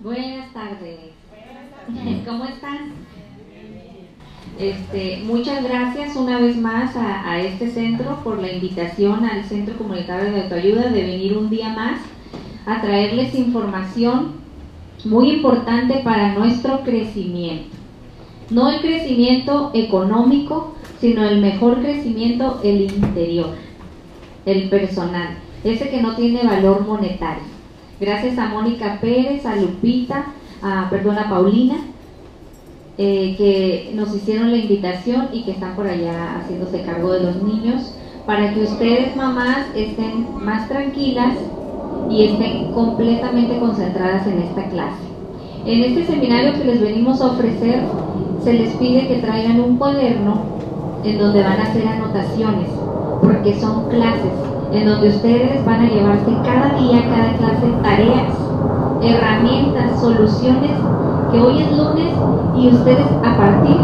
Buenas tardes. ¿Cómo están? Muchas gracias una vez más a este centro por la invitación al Centro Comunitario de Autoayuda de venir un día más a traerles información muy importante para nuestro crecimiento. No el crecimiento económico, sino el mejor crecimiento, el interior, el personal, ese que no tiene valor monetario. Gracias a Mónica Pérez, a Lupita, a Paulina, que nos hicieron la invitación y que están por allá haciéndose cargo de los niños, para que ustedes, mamás, estén más tranquilas y estén completamente concentradas en esta clase. En este seminario que les venimos a ofrecer, se les pide que traigan un cuaderno en donde van a hacer anotaciones, porque son clases en donde ustedes van a llevarse cada día, cada clase, tareas, herramientas, soluciones, que hoy es lunes y ustedes a partir,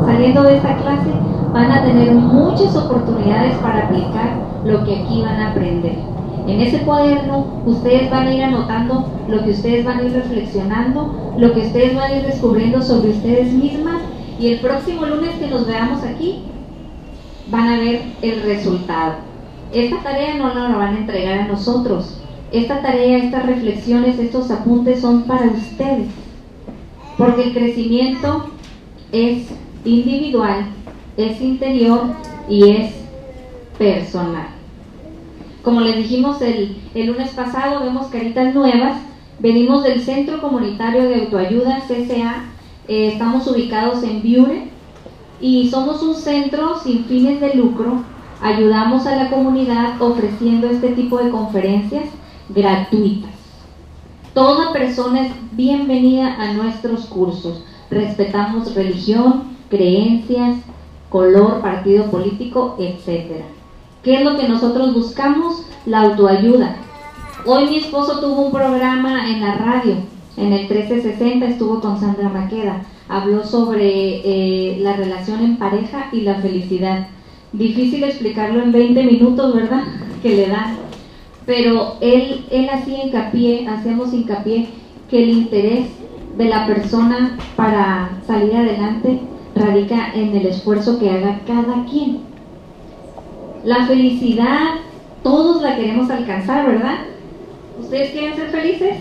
saliendo de esta clase, van a tener muchas oportunidades para aplicar lo que aquí van a aprender. En ese cuaderno ustedes van a ir anotando lo que ustedes van a ir reflexionando, lo que ustedes van a ir descubriendo sobre ustedes mismas, y el próximo lunes que nos veamos aquí van a ver el resultado. Esta tarea no nos la van a entregar a nosotros. Esta tarea, estas reflexiones, estos apuntes son para ustedes, porque el crecimiento es individual, es interior y es personal. Como les dijimos el lunes pasado, vemos caritas nuevas. Venimos del Centro Comunitario de Autoayuda, CCA. Estamos ubicados en Biure y somos un centro sin fines de lucro. Ayudamos a la comunidad ofreciendo este tipo de conferencias gratuitas. Toda persona es bienvenida a nuestros cursos. Respetamos religión, creencias, color, partido político, etc. ¿Qué es lo que nosotros buscamos? La autoayuda. Hoy mi esposo tuvo un programa en la radio, en el 1360, estuvo con Sandra Maqueda. Habló sobre la relación en pareja y la felicidad. Difícil explicarlo en 20 minutos, ¿verdad? Que le dan. Pero él hacemos hincapié que el interés de la persona para salir adelante radica en el esfuerzo que haga cada quien. La felicidad, todos la queremos alcanzar, ¿verdad? ¿Ustedes quieren ser felices?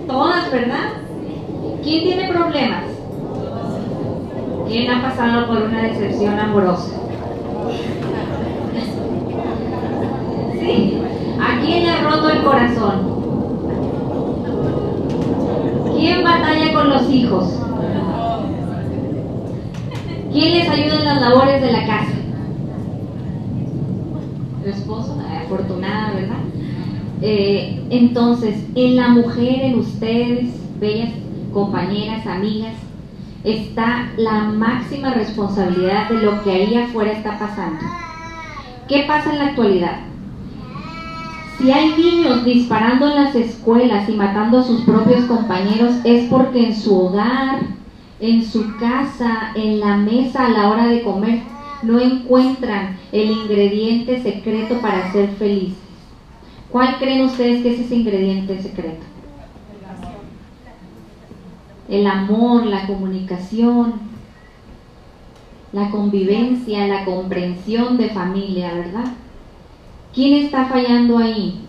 Todas, ¿verdad? ¿Quién tiene problemas? ¿Quién ha pasado por una decepción amorosa? ¿Sí? ¿A quién le ha roto el corazón? ¿Quién batalla con los hijos? ¿Quién les ayuda en las labores de la casa? ¿Tu esposo? Afortunada, ¿verdad? Entonces, en la mujer, en ustedes, bellas compañeras, amigas, está la máxima responsabilidad de lo que ahí afuera está pasando. ¿Qué pasa en la actualidad? Si hay niños disparando en las escuelas y matando a sus propios compañeros, es porque en su hogar, en su casa, en la mesa a la hora de comer, no encuentran el ingrediente secreto para ser felices. ¿Cuál creen ustedes que es ese ingrediente secreto? El amor, la comunicación, la convivencia, la comprensión de familia, ¿verdad? ¿Quién está fallando ahí?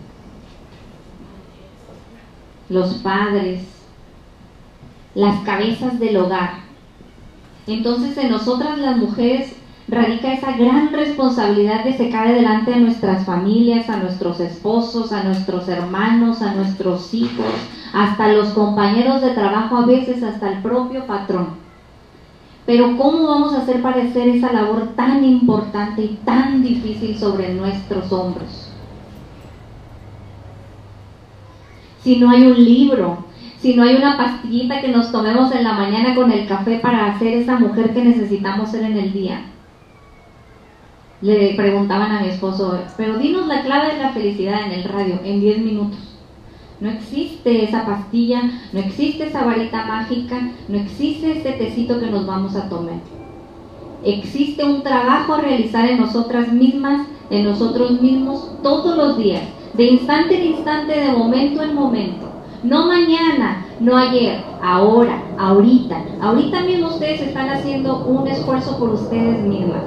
Los padres, las cabezas del hogar. Entonces en nosotras las mujeres radica esa gran responsabilidad de sacar adelante a nuestras familias, a nuestros esposos, a nuestros hermanos, a nuestros hijos, hasta los compañeros de trabajo, a veces hasta el propio patrón. Pero ¿cómo vamos a hacer para hacer esa labor tan importante y tan difícil sobre nuestros hombros? Si no hay un libro, si no hay una pastillita que nos tomemos en la mañana con el café para hacer esa mujer que necesitamos ser en el día. Le preguntaban a mi esposo, pero dinos la clave de la felicidad en el radio, en 10 minutos. No existe esa pastilla, no existe esa varita mágica, no existe ese tecito que nos vamos a tomar. Existe un trabajo a realizar en nosotras mismas, en nosotros mismos, todos los días, de instante en instante, de momento en momento, No mañana, no ayer, ahora, ahorita. Ahorita mismo ustedes están haciendo un esfuerzo por ustedes mismas.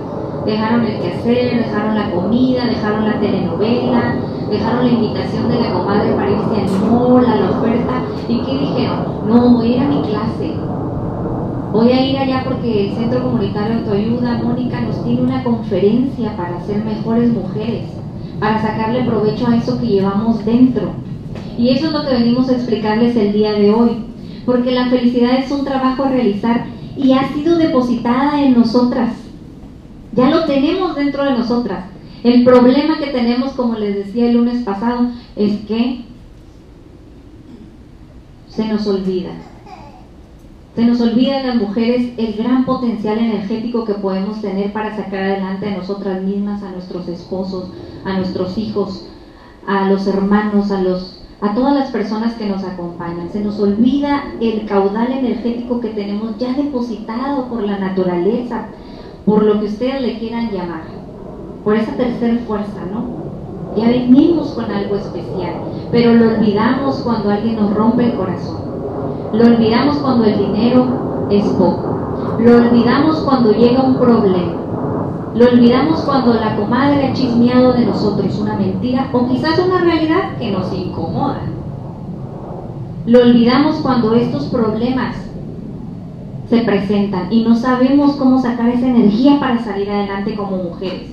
Dejaron el quehacer, dejaron la comida, dejaron la telenovela, dejaron la invitación de la comadre para irse al mall, a la oferta. ¿Y qué dijeron? No, voy a ir a mi clase. Voy a ir allá porque el Centro Comunitario de Autoayuda, Mónica, nos tiene una conferencia para ser mejores mujeres, para sacarle provecho a eso que llevamos dentro. Y eso es lo que venimos a explicarles el día de hoy, porque la felicidad es un trabajo a realizar y ha sido depositada en nosotras. Ya lo tenemos dentro de nosotras. El problema que tenemos, como les decía el lunes pasado, es que se nos olvida. Se nos olvida en las mujeres el gran potencial energético que podemos tener para sacar adelante a nosotras mismas, a nuestros esposos, a nuestros hijos, a los hermanos, a todas las personas que nos acompañan. Se nos olvida el caudal energético que tenemos ya depositado por la naturaleza, por lo que ustedes le quieran llamar, por esa tercera fuerza, ¿no? Ya venimos con algo especial, pero lo olvidamos cuando alguien nos rompe el corazón. Lo olvidamos cuando el dinero es poco. Lo olvidamos cuando llega un problema. Lo olvidamos cuando la comadre ha chismeado de nosotros una mentira o quizás una realidad que nos incomoda. Lo olvidamos cuando estos problemas se presentan y no sabemos cómo sacar esa energía para salir adelante como mujeres.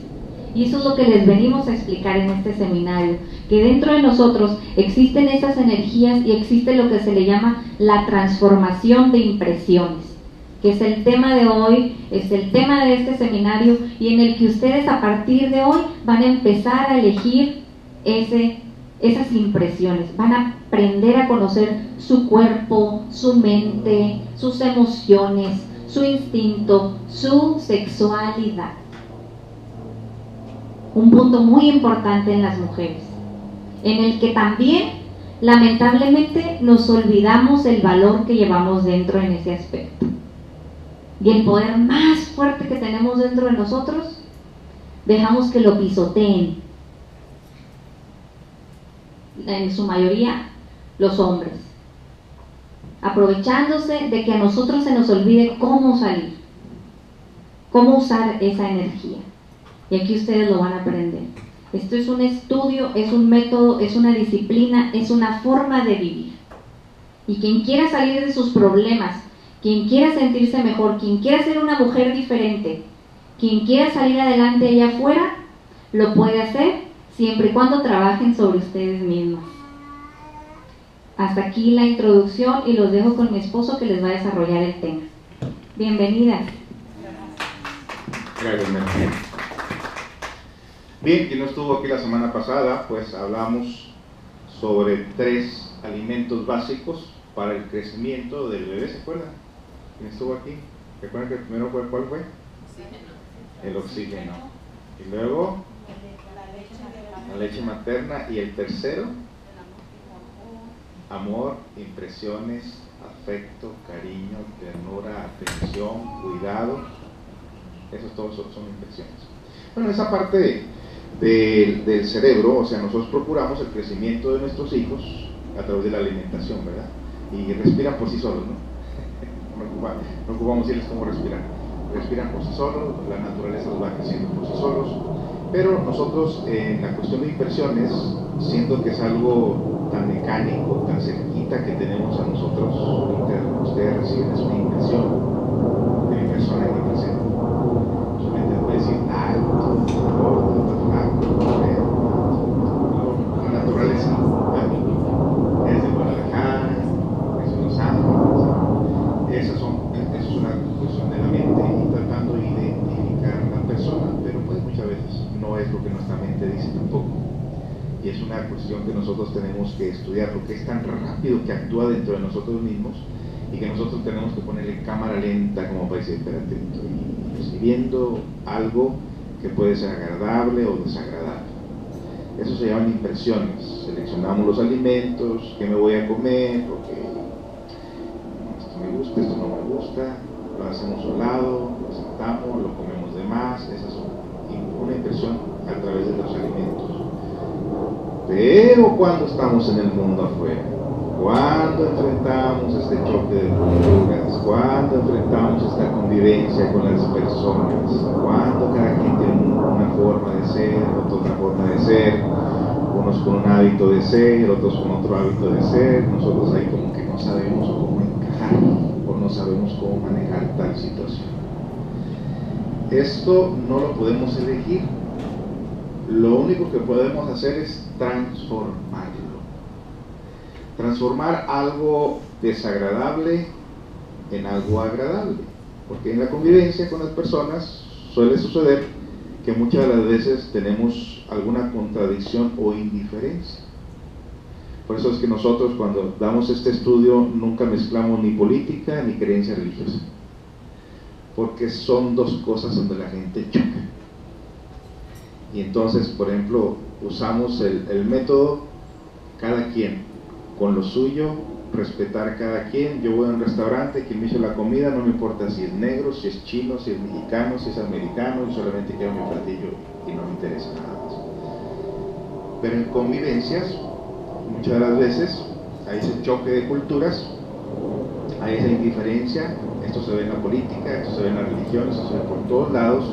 Y eso es lo que les venimos a explicar en este seminario, que dentro de nosotros existen esas energías y existe lo que se le llama la transformación de impresiones, que es el tema de hoy, es el tema de este seminario, y en el que ustedes a partir de hoy van a empezar a elegir esas impresiones, van a aprender a conocer su cuerpo, su mente, sus emociones, su instinto, su sexualidad. Un punto muy importante en las mujeres, en el que también lamentablemente nos olvidamos el valor que llevamos dentro en ese aspecto. Y el poder más fuerte que tenemos dentro de nosotros, dejamos que lo pisoteen, en su mayoría los hombres, aprovechándose de que a nosotros se nos olvide cómo salir, cómo usar esa energía. Y aquí ustedes lo van a aprender. Esto es un estudio, es un método, es una disciplina, es una forma de vivir. Y quien quiera salir de sus problemas, quien quiera sentirse mejor, quien quiera ser una mujer diferente, quien quiera salir adelante allá afuera, lo puede hacer siempre y cuando trabajen sobre ustedes mismos. Hasta aquí la introducción y los dejo con mi esposo que les va a desarrollar el tema. Bienvenidas. Gracias, Melanie. Bien, quien no estuvo aquí la semana pasada, pues hablamos sobre 3 alimentos básicos para el crecimiento del bebé, ¿se acuerdan? ¿Quién estuvo aquí? ¿Recuerdan que el primero fue, cuál fue? El oxígeno. Y luego la leche materna. Y el tercero, amor, impresiones, afecto, cariño, ternura, atención, cuidado. Esos todos son impresiones. Bueno, esa parte del cerebro, o sea, nosotros procuramos el crecimiento de nuestros hijos a través de la alimentación, ¿verdad? Y respiran por sí solos, ¿no? No ocupamos decirles cómo respirar. Respiran por sí solos, la naturaleza los va creciendo por sí solos, pero nosotros en la cuestión de impresiones, siento que es algo tan mecánico, tan cerquita que tenemos a nosotros, ustedes reciben es una impresión de mi persona aquí presente. Su mente puede decir alto, la naturaleza, es de Guadalajara, es de Los Ángeles. Eso es una cuestión de la mente y tratando de identificar a la persona, pero pues muchas veces no es lo que nuestra mente dice tampoco. Y es una cuestión que nosotros tenemos que estudiar, porque es tan rápido que actúa dentro de nosotros mismos y que nosotros tenemos que ponerle cámara lenta como para decir, espérate, estoy recibiendo algo que puede ser agradable o desagradable. Eso se llaman impresiones. Seleccionamos los alimentos, qué me voy a comer, porque esto me gusta, esto no me gusta, lo hacemos a un lado, lo sentamos, lo comemos de más. Esa es una impresión a través de los alimentos. Pero cuando estamos en el mundo afuera, Cuando enfrentamos este choque de culturas, cuando enfrentamos esta convivencia con las personas, cuando cada quien tiene una forma de ser, otros otra forma de ser, unos con un hábito de ser, otros con otro hábito de ser, nosotros ahí como que no sabemos cómo encajar o no sabemos cómo manejar tal situación. Esto no lo podemos elegir, lo único que podemos hacer es transformarlo. Transformar algo desagradable en algo agradable, porque en la convivencia con las personas suele suceder que muchas de las veces tenemos alguna contradicción o indiferencia. Por eso es que nosotros cuando damos este estudio nunca mezclamos ni política ni creencia religiosa, porque son dos cosas donde la gente choca. Y entonces, por ejemplo, usamos el método cada quien con lo suyo, respetar a cada quien. Yo voy a un restaurante, quien me hizo la comida, no me importa si es negro, si es chino, si es mexicano, si es americano, yo solamente quiero mi platillo y no me interesa nada más. Pero en convivencias, muchas de las veces, hay ese choque de culturas, hay esa indiferencia, esto se ve en la política, esto se ve en la religión, esto se ve por todos lados,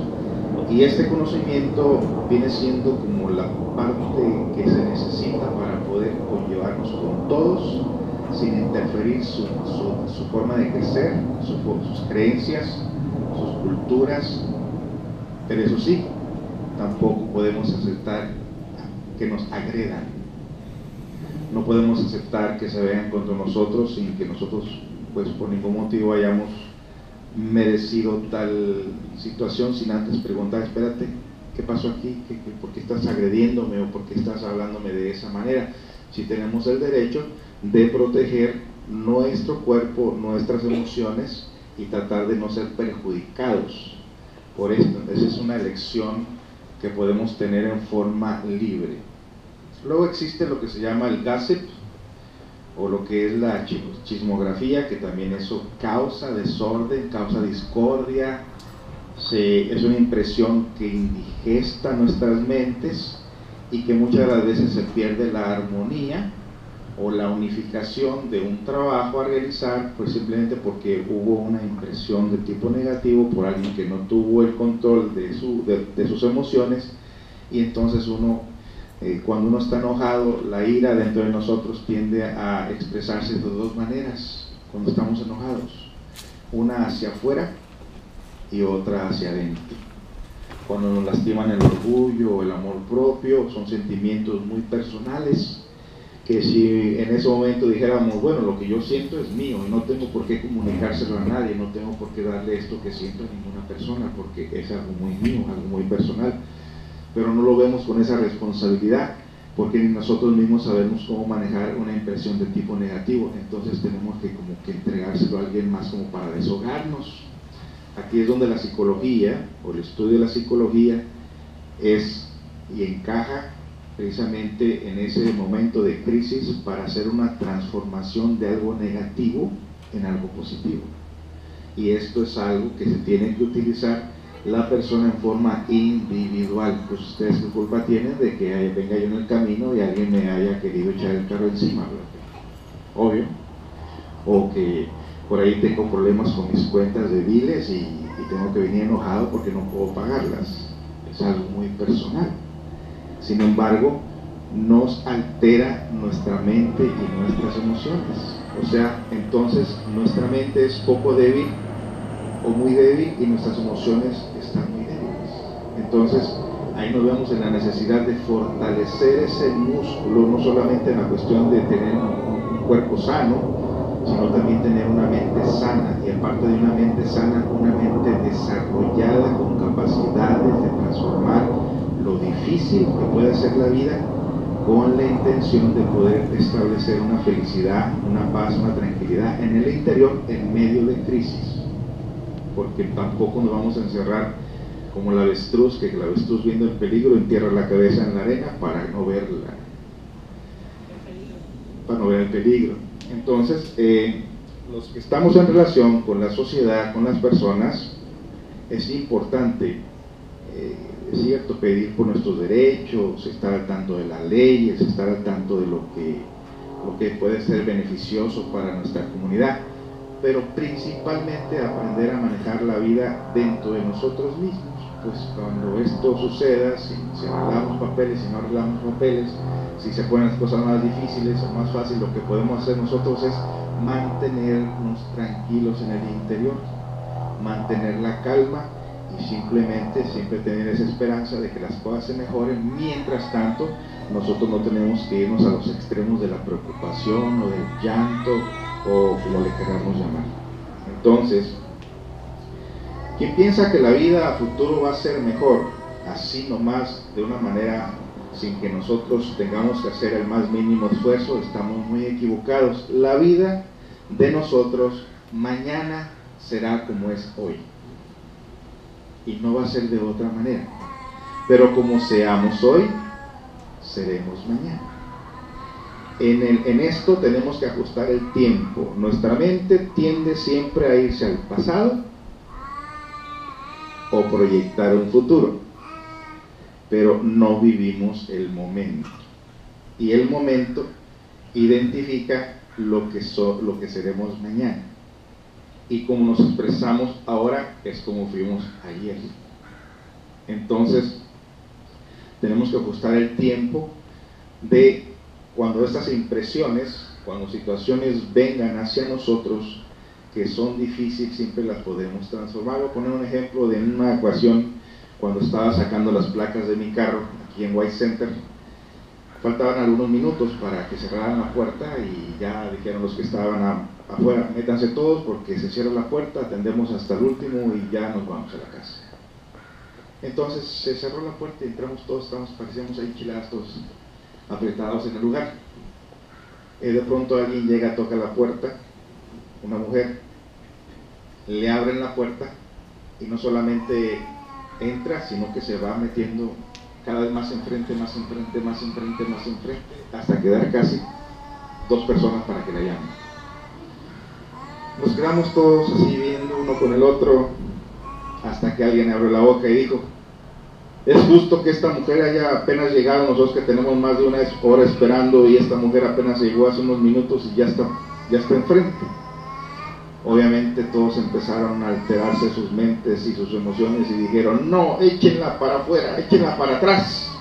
y este conocimiento viene siendo como la parte que se necesita para poder conllevarnos con todos, sin interferir su forma de crecer, sus creencias, sus culturas. Pero eso sí, tampoco podemos aceptar que nos agredan. No podemos aceptar que se vean contra nosotros sin que nosotros, pues por ningún motivo hayamos merecido tal situación, sin antes preguntar, espérate, ¿qué pasó aquí? ¿Por qué estás agrediéndome o por qué estás hablándome de esa manera? Si tenemos el derecho de proteger nuestro cuerpo, nuestras emociones y tratar de no ser perjudicados por esto. Esa es una elección que podemos tener en forma libre. Luego existe lo que se llama el gossip, o lo que es la chismografía, que también eso causa desorden, causa discordia, es una impresión que indigesta nuestras mentes y que muchas de las veces se pierde la armonía o la unificación de un trabajo a realizar, pues simplemente porque hubo una impresión de tipo negativo por alguien que no tuvo el control de sus emociones, y entonces cuando uno está enojado, la ira dentro de nosotros tiende a expresarse de dos maneras cuando estamos enojados, una hacia afuera y otra hacia adentro. Cuando nos lastiman el orgullo o el amor propio, son sentimientos muy personales, que si en ese momento dijéramos, bueno, lo que yo siento es mío y no tengo por qué comunicárselo a nadie, no tengo por qué darle esto que siento a ninguna persona, porque es algo muy mío, algo muy personal, pero no lo vemos con esa responsabilidad, porque ni nosotros mismos sabemos cómo manejar una impresión de tipo negativo. Entonces tenemos que como que entregárselo a alguien más como para desahogarnos. Aquí es donde la psicología, o el estudio de la psicología, es y encaja precisamente en ese momento de crisis para hacer una transformación de algo negativo en algo positivo. Y esto es algo que se tiene que utilizar la persona en forma individual. Pues ustedes qué culpa tienen de que venga yo en el camino y alguien me haya querido echar el carro encima, ¿verdad? Obvio. O que por ahí tengo problemas con mis cuentas de biles y tengo que venir enojado porque no puedo pagarlas. Es algo muy personal. Sin embargo, nos altera nuestra mente y nuestras emociones. O sea, entonces nuestra mente es poco débil o muy débil y nuestras emociones están muy débiles. Entonces ahí nos vemos en la necesidad de fortalecer ese músculo, no solamente en la cuestión de tener un cuerpo sano, sino también tener una mente sana, y aparte de una mente sana, una mente desarrollada con capacidades de transformar lo difícil que puede ser la vida con la intención de poder establecer una felicidad, una paz, una tranquilidad en el interior en medio de crisis. Porque tampoco nos vamos a encerrar como el avestruz, que el avestruz viendo el peligro entierra la cabeza en la arena para no ver el peligro. Entonces, los que estamos en relación con la sociedad, con las personas, es importante, es cierto, pedir por nuestros derechos, estar al tanto de las leyes, estar al tanto de lo que lo que puede ser beneficioso para nuestra comunidad, pero principalmente aprender a manejar la vida dentro de nosotros mismos. Pues cuando esto suceda, si arreglamos papeles, si no arreglamos papeles, si se ponen las cosas más difíciles o más fáciles, lo que podemos hacer nosotros es mantenernos tranquilos en el interior, mantener la calma y simplemente siempre tener esa esperanza de que las cosas se mejoren. Mientras tanto, nosotros no tenemos que irnos a los extremos de la preocupación o del llanto o como le queramos llamar. Entonces, quien piensa que la vida a futuro va a ser mejor, así nomás, de una manera sin que nosotros tengamos que hacer el más mínimo esfuerzo, estamos muy equivocados. La vida de nosotros mañana será como es hoy, y no va a ser de otra manera. Pero como seamos hoy, seremos mañana. En esto tenemos que ajustar el tiempo. Nuestra mente tiende siempre a irse al pasado o proyectar un futuro, pero no vivimos el momento, y el momento identifica lo que seremos mañana, y como nos expresamos ahora es como fuimos ayer. Entonces tenemos que ajustar el tiempo de cuando estas impresiones, cuando situaciones vengan hacia nosotros que son difíciles, siempre las podemos transformar. Voy a poner un ejemplo de una ocasión cuando estaba sacando las placas de mi carro aquí en White Center. Faltaban algunos minutos para que cerraran la puerta y ya dijeron los que estaban afuera: métanse todos porque se cierra la puerta, atendemos hasta el último y ya nos vamos a la casa. Entonces se cerró la puerta y entramos todos, parecíamos ahí chiladas, todos apretados en el lugar. De pronto alguien llega, toca la puerta, una mujer, le abren la puerta y no solamente entra, sino que se va metiendo cada vez más enfrente, más enfrente, más enfrente, más enfrente, hasta quedar casi 2 personas para que la llamen. Nos quedamos todos así viendo uno con el otro, hasta que alguien abrió la boca y dijo: es justo que esta mujer haya apenas llegado, nosotros que tenemos más de una hora esperando, y esta mujer apenas llegó hace unos minutos y ya está enfrente. Obviamente todos empezaron a alterarse sus mentes y sus emociones y dijeron: no, échenla para afuera, échenla para atrás.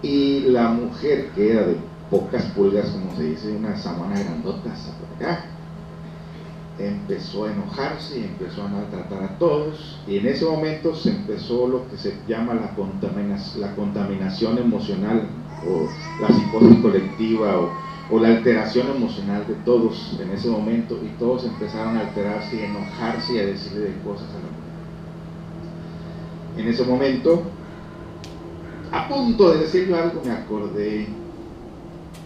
Y la mujer, que era de pocas pulgas, como se dice, una samana grandota hasta por acá, empezó a enojarse y empezó a maltratar a todos, y en ese momento se empezó lo que se llama la contaminación emocional, o la psicosis colectiva, o la alteración emocional de todos en ese momento, y todos empezaron a alterarse y a enojarse y a decirle de cosas a la mujer. En ese momento, a punto de decirle algo, me acordé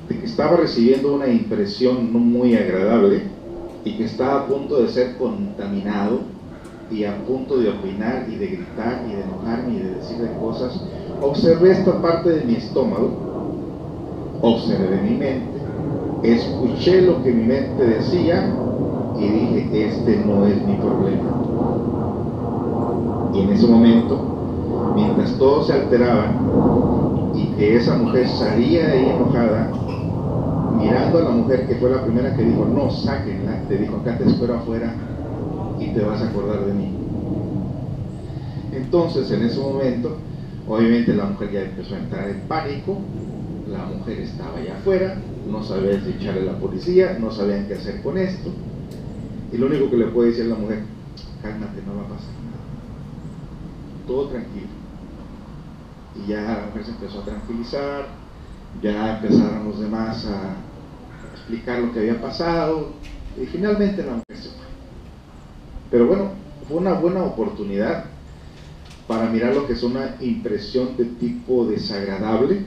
de que estaba recibiendo una impresión no muy agradable y que estaba a punto de ser contaminado y a punto de opinar y de gritar y de enojarme y de decirle cosas. Observé esta parte de mi estómago, observé mi mente, escuché lo que mi mente decía y dije: este no es mi problema. Y en ese momento, mientras todos se alteraban y que esa mujer salía de ahí enojada, mirando a la mujer, que fue la primera que dijo: no, sáquenla, te dijo: acá te espero afuera y te vas a acordar de mí. Entonces, en ese momento, obviamente la mujer ya empezó a entrar en pánico. La mujer estaba allá afuera, no sabía si echarle a la policía, no sabían qué hacer con esto, y lo único que le puede decir a la mujer: cálmate, no va a pasar nada, todo tranquilo. Y ya la mujer se empezó a tranquilizar, ya empezaron los demás a explicar lo que había pasado, y finalmente la mujer se fue. Pero bueno, fue una buena oportunidad para mirar lo que es una impresión de tipo desagradable,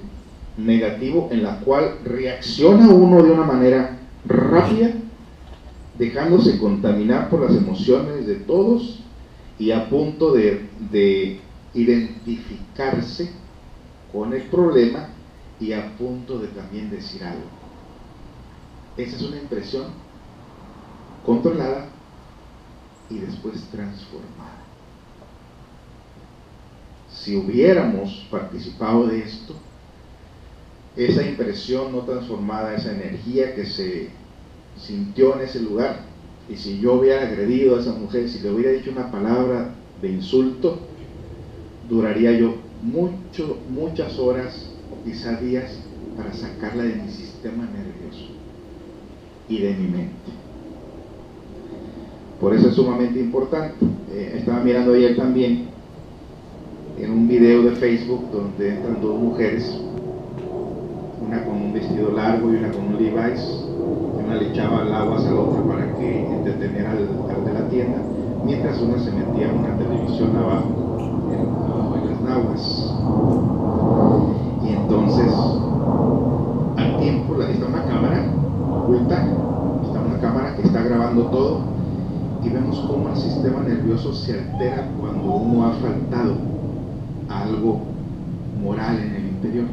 negativo, en la cual reacciona uno de una manera rápida, dejándose contaminar por las emociones de todos y a punto de identificarse con el problema y a punto de también decir algo. Esa es una impresión controlada y después transformada. Si hubiéramos participado de esto, esa impresión no transformada, esa energía que se sintió en ese lugar. Y si yo hubiera agredido a esa mujer, si le hubiera dicho una palabra de insulto, duraría yo muchas horas o quizás días para sacarla de mi sistema nervioso y de mi mente. Por eso es sumamente importante. Estaba mirando ayer también en un video de Facebook donde entran dos mujeres, una con un vestido largo y una con un Levi's, y una le echaba aguas a la otra para que entreteniera al de la tienda, mientras una se metía en una televisión abajo en las naguas. Y entonces, al tiempo, está una cámara oculta, está una cámara que está grabando todo, y vemos cómo el sistema nervioso se altera cuando uno ha faltado a algo moral en el interior.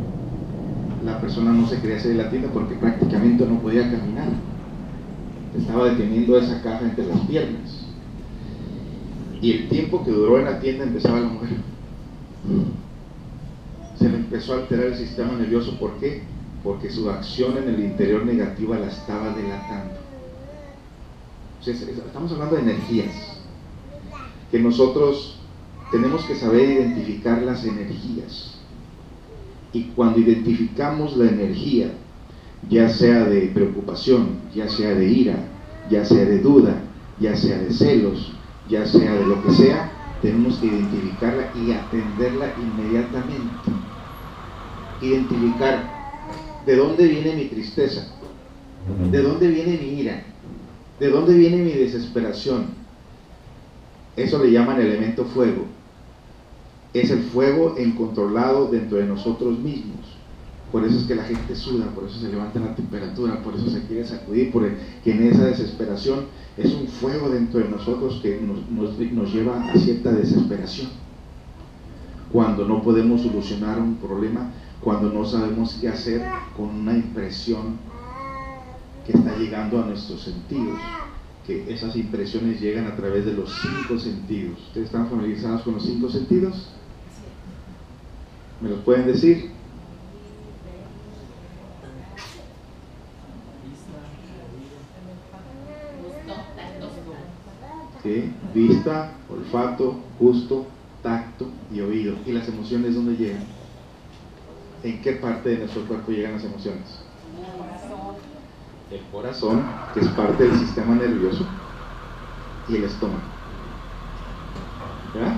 La persona no se quería salir de la tienda porque prácticamente no podía caminar, estaba deteniendo esa caja entre las piernas, y el tiempo que duró en la tienda empezaba la mujer, se le empezó a alterar el sistema nervioso. ¿Por qué? Porque su acción en el interior negativa la estaba delatando. Estamos hablando de energías, que nosotros tenemos que saber identificar las energías, y cuando identificamos la energía, ya sea de preocupación, ya sea de ira, ya sea de duda, ya sea de celos, ya sea de lo que sea, tenemos que identificarla y atenderla inmediatamente. Identificar de dónde viene mi tristeza, de dónde viene mi ira, de dónde viene mi desesperación. Eso le llaman elemento fuego. Es el fuego incontrolado dentro de nosotros mismos. Por eso es que la gente suda, por eso se levanta la temperatura, por eso se quiere sacudir, porque en esa desesperación es un fuego dentro de nosotros que nos lleva a cierta desesperación. Cuando no podemos solucionar un problema, cuando no sabemos qué hacer con una impresión que está llegando a nuestros sentidos, que esas impresiones llegan a través de los 5 sentidos. ¿Ustedes están familiarizados con los 5 sentidos? ¿Me los pueden decir? ¿Sí? Vista, olfato, gusto, tacto y oído. ¿Y las emociones dónde llegan? ¿En qué parte de nuestro cuerpo llegan las emociones? El corazón, que es parte del sistema nervioso, y el estómago. ¿Verdad?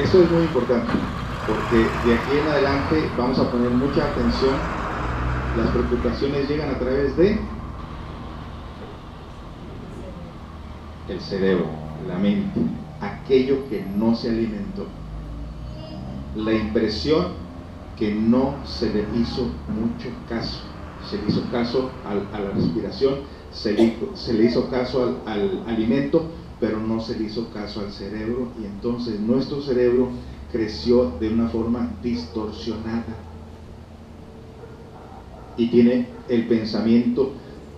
Eso es muy importante, porque de aquí en adelante vamos a poner mucha atención. Las preocupaciones llegan a través de el cerebro, la mente, aquello que no se alimentó, la impresión que no se le hizo mucho caso. Se le hizo caso a la respiración, se le hizo caso al alimento, pero no se le hizo caso al cerebro, y entonces nuestro cerebro creció de una forma distorsionada y tiene el pensamiento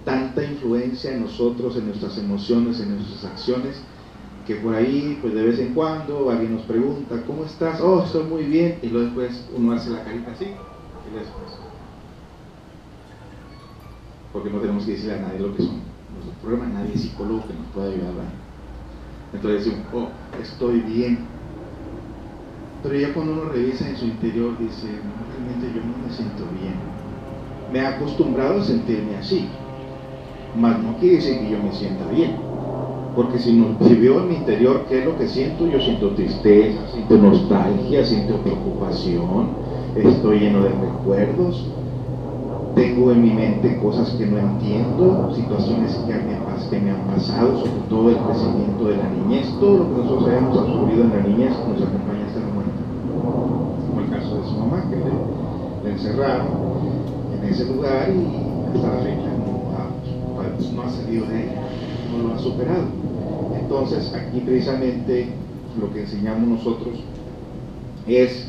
tanta influencia en nosotros, en nuestras emociones, en nuestras acciones, que por ahí, pues de vez en cuando alguien nos pregunta, ¿cómo estás? Oh, estoy muy bien, y luego después uno hace la carita así, y después, porque no tenemos que decirle a nadie lo que son nuestros problemas, nadie es psicólogo que nos pueda ayudar, ¿verdad? Entonces decimos, oh, estoy bien, pero ya cuando uno revisa en su interior dice, no, realmente yo no me siento bien, me he acostumbrado a sentirme así, mas no quiere decir que yo me sienta bien, porque si veo en mi interior qué es lo que siento, yo siento tristeza, siento nostalgia, siento preocupación, estoy lleno de recuerdos, tengo en mi mente cosas que no entiendo, situaciones que me han pasado, sobre todo el crecimiento de la niñez. Todo lo que nosotros hemos absorbido en la niñez nos acompaña hasta la muerte, como el caso de su mamá, que le encerraron en ese lugar y hasta la fecha no ha salido de ella, no lo ha superado. Entonces aquí precisamente lo que enseñamos nosotros es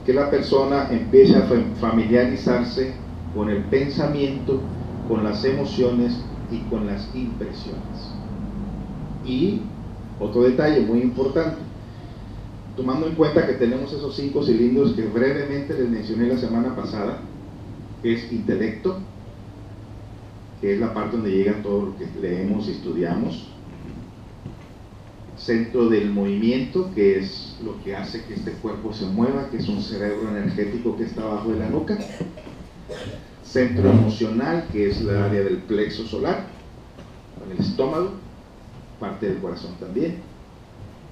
que la persona empiece a familiarizarse con el pensamiento, con las emociones y con las impresiones. Y otro detalle muy importante, tomando en cuenta que tenemos esos 5 cilindros que brevemente les mencioné la semana pasada, que es intelecto, que es la parte donde llega todo lo que leemos y estudiamos. Centro del movimiento, que es lo que hace que este cuerpo se mueva, que es un cerebro energético que está abajo de la nuca. Centro emocional, que es la área del plexo solar, con el estómago, parte del corazón también.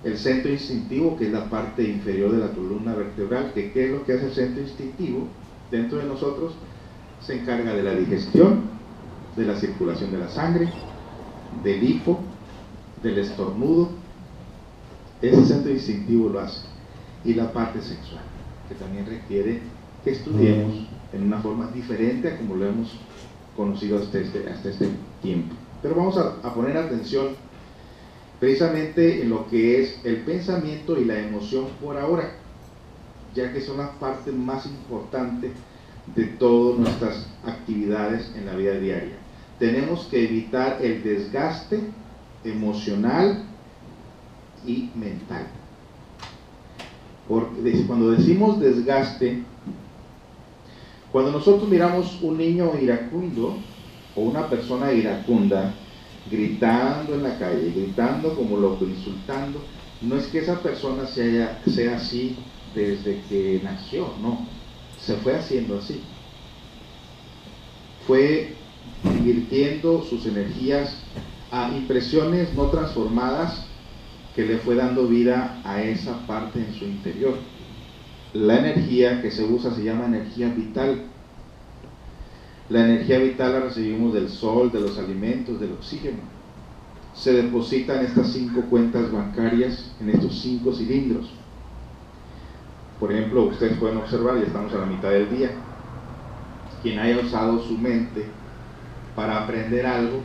El centro instintivo, que es la parte inferior de la columna vertebral, que ¿qué es lo que hace el centro instintivo? Dentro de nosotros se encarga de la digestión, de la circulación de la sangre, del hipo, del estornudo. Ese centro instintivo lo hace. Y la parte sexual, que también requiere que estudiemos en una forma diferente a como lo hemos conocido hasta este tiempo. Pero vamos a poner atención precisamente en lo que es el pensamiento y la emoción por ahora, ya que son la parte más importante de todas nuestras actividades en la vida diaria. Tenemos que evitar el desgaste emocional y mental. Porque cuando decimos desgaste, cuando nosotros miramos un niño iracundo o una persona iracunda gritando en la calle, gritando como loco, insultando, no es que esa persona sea así desde que nació, no, se fue haciendo así, fue invirtiendo sus energías a impresiones no transformadas que le fue dando vida a esa parte en su interior. La energía que se usa se llama energía vital. La energía vital la recibimos del sol, de los alimentos, del oxígeno. Se deposita en estas 5 cuentas bancarias, en estos 5 cilindros. Por ejemplo, ustedes pueden observar, ya estamos a la mitad del día. Quien haya usado su mente para aprender algo,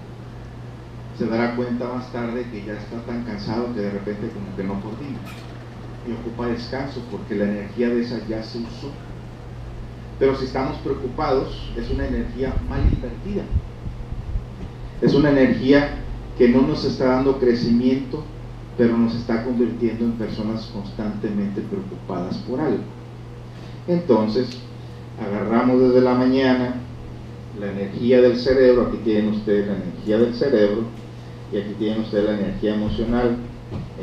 se dará cuenta más tarde que ya está tan cansado que de repente como que no coordina y ocupa descanso porque la energía de esa ya se usó. Pero si estamos preocupados, es una energía mal invertida, es una energía que no nos está dando crecimiento, pero nos está convirtiendo en personas constantemente preocupadas por algo. Entonces agarramos desde la mañana la energía del cerebro. Aquí tienen ustedes la energía del cerebro y aquí tienen ustedes la energía emocional.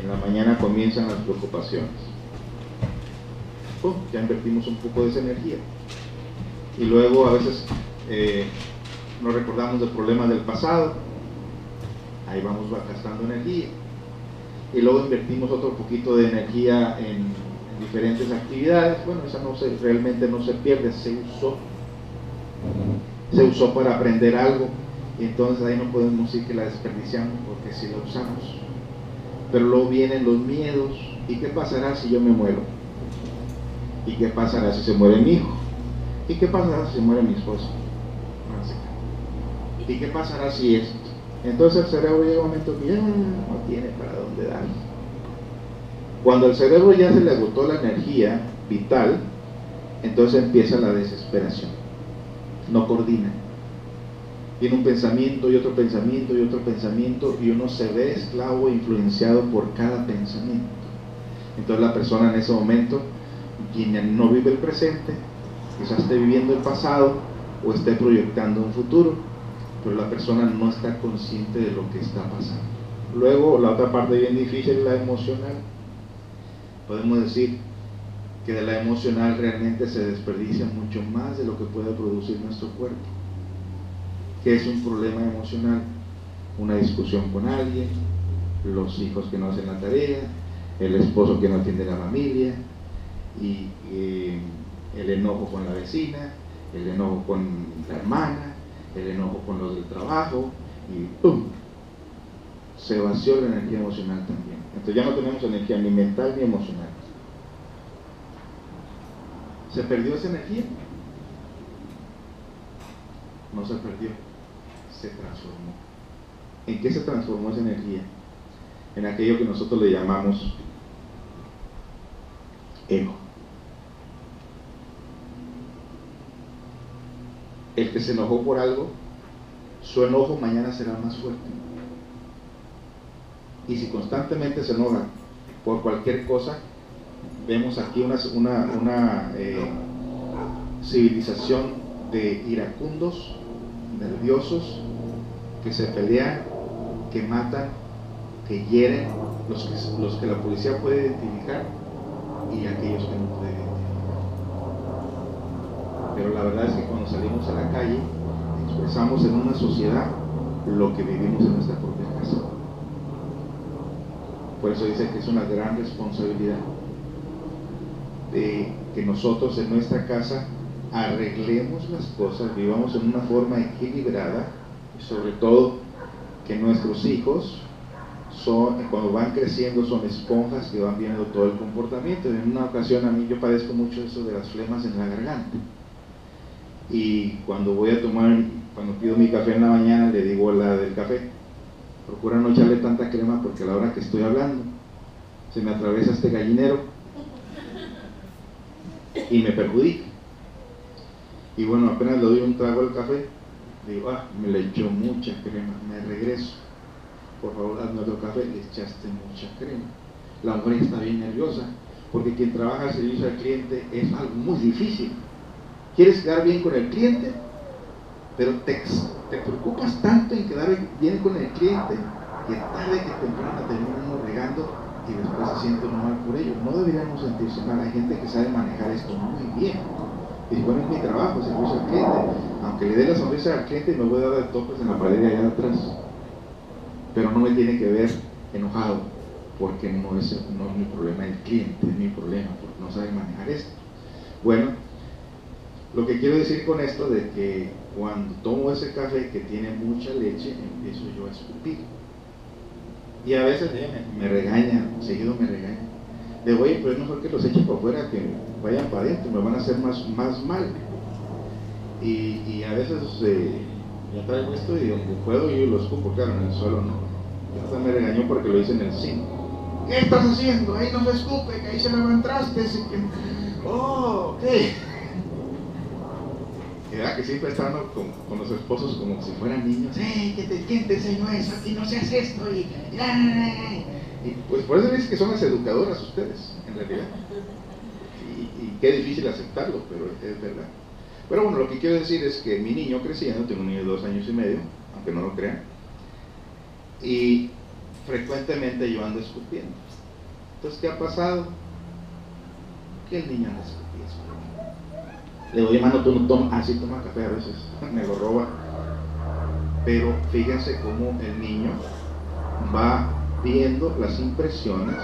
En la mañana comienzan las preocupaciones. Ya invertimos un poco de esa energía y luego a veces nos recordamos de problemas del pasado, ahí vamos gastando energía, y luego invertimos otro poquito de energía en diferentes actividades. Bueno, esa realmente no se pierde, se usó para aprender algo, y entonces ahí no podemos decir que la desperdiciamos porque sí la usamos. Pero luego vienen los miedos. ¿Y qué pasará si yo me muero? ¿Y qué pasará si se muere mi hijo? ¿Y qué pasará si se muere mi esposo? ¿Y qué pasará si esto? Entonces el cerebro llega un momento que ya no tiene para dónde dar. Cuando al cerebro ya se le agotó la energía vital, entonces empieza la desesperación. No coordina. Tiene un pensamiento y otro pensamiento y otro pensamiento, y uno se ve esclavo e influenciado por cada pensamiento. Entonces la persona en ese momento, quien no vive el presente, quizás esté viviendo el pasado o esté proyectando un futuro, pero la persona no está consciente de lo que está pasando. Luego la otra parte bien difícil es la emocional. Podemos decir que de la emocional realmente se desperdicia mucho más de lo que puede producir nuestro cuerpo. ¿Qué es un problema emocional? Una discusión con alguien, los hijos que no hacen la tarea, el esposo que no atiende a la familia, y el enojo con la vecina, el enojo con la hermana, el enojo con los del trabajo, y ¡pum! Se vació la energía emocional también. Entonces ya no tenemos energía ni mental ni emocional. ¿Se perdió esa energía? No se perdió, se transformó. ¿En qué se transformó esa energía? En aquello que nosotros le llamamos ego. El que se enojó por algo, su enojo mañana será más fuerte. Y si constantemente se enoja por cualquier cosa, vemos aquí una civilización de iracundos, nerviosos, que se pelean, que matan, que hieren, los que la policía puede identificar y aquellos que no puede identificar. Pero la verdad es que cuando salimos a la calle, expresamos en una sociedad lo que vivimos en nuestra propia casa. Por eso dice que es una gran responsabilidad de que nosotros en nuestra casa arreglemos las cosas, vivamos en una forma equilibrada y sobre todo que nuestros hijos cuando van creciendo son esponjas que van viendo todo el comportamiento. En una ocasión a mí yo padezco mucho eso de las flemas en la garganta y cuando pido mi café en la mañana le digo a la del café, procura no echarle tanta crema porque a la hora que estoy hablando se me atraviesa este gallinero y me perjudica. Y bueno, apenas le doy un trago al café, digo, me le echó mucha crema, me regreso, por favor hazme otro café, le echaste mucha crema. La mujer está bien nerviosa, porque quien trabaja al servicio al cliente es algo muy difícil. Quieres quedar bien con el cliente, pero te preocupas tanto en quedar bien con el cliente, que tarde que temprano termina uno regando y después se siente uno mal por ello. No deberíamos sentirse mal, hay gente que sabe manejar esto muy bien. Y bueno, es mi trabajo, servicio al cliente. Aunque le dé la sonrisa al cliente, me voy a dar de topes en la pared de allá atrás. Pero no me tiene que ver enojado, porque no es mi problema el cliente, es mi problema, porque no sabe manejar esto. Bueno, lo que quiero decir con esto de que cuando tomo ese café que tiene mucha leche, empiezo yo a escupir. Y a veces me regaña, seguido me regaña. Le digo, oye, pero es mejor que los echen para afuera que vayan para adentro, me van a hacer más mal. Y a veces ya traigo esto y donde puedo yo lo escupo, claro, en el suelo no. Ya hasta me regañó porque lo hice en el zinc. ¿Qué estás haciendo? Ahí no se escupe, que ahí se lavan trastes. Oh, ok. ¿Verdad que siempre están con los esposos como si fueran niños? ¿Quién te enseñó eso? Aquí no se hace esto. Y pues por eso dicen que son las educadoras ustedes, en realidad. Y qué difícil aceptarlo, pero es verdad. Pero bueno, lo que quiero decir es que mi niño creciendo, tengo un niño de 2 años y medio, aunque no lo crean, y frecuentemente yo ando escupiendo. Entonces, ¿qué ha pasado? Que el niño anda escupiendo. Le digo, hermano, tú no tomas, así toma café a veces, me lo roba. Pero fíjense cómo el niño va viendo las impresiones,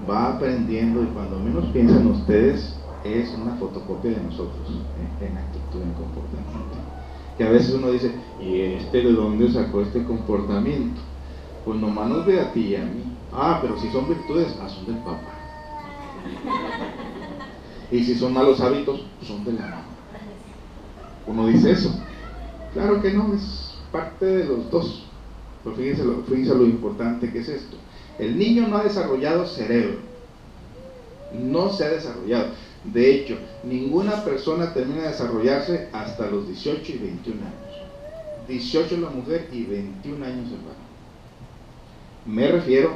va aprendiendo y cuando menos piensan ustedes es una fotocopia de nosotros en actitud, en comportamiento. Que a veces uno dice, ¿y de dónde sacó este comportamiento? Pues nomás nos ve a ti y a mí. Pero si son virtudes, son del papá. Y si son malos hábitos, son de la mamá. Uno dice eso. Claro que no, es parte de los dos. Pero fíjense lo importante que es esto. El niño no ha desarrollado cerebro. No se ha desarrollado. De hecho, ninguna persona termina de desarrollarse hasta los 18 y 21 años. 18 la mujer y 21 años el varón. Me refiero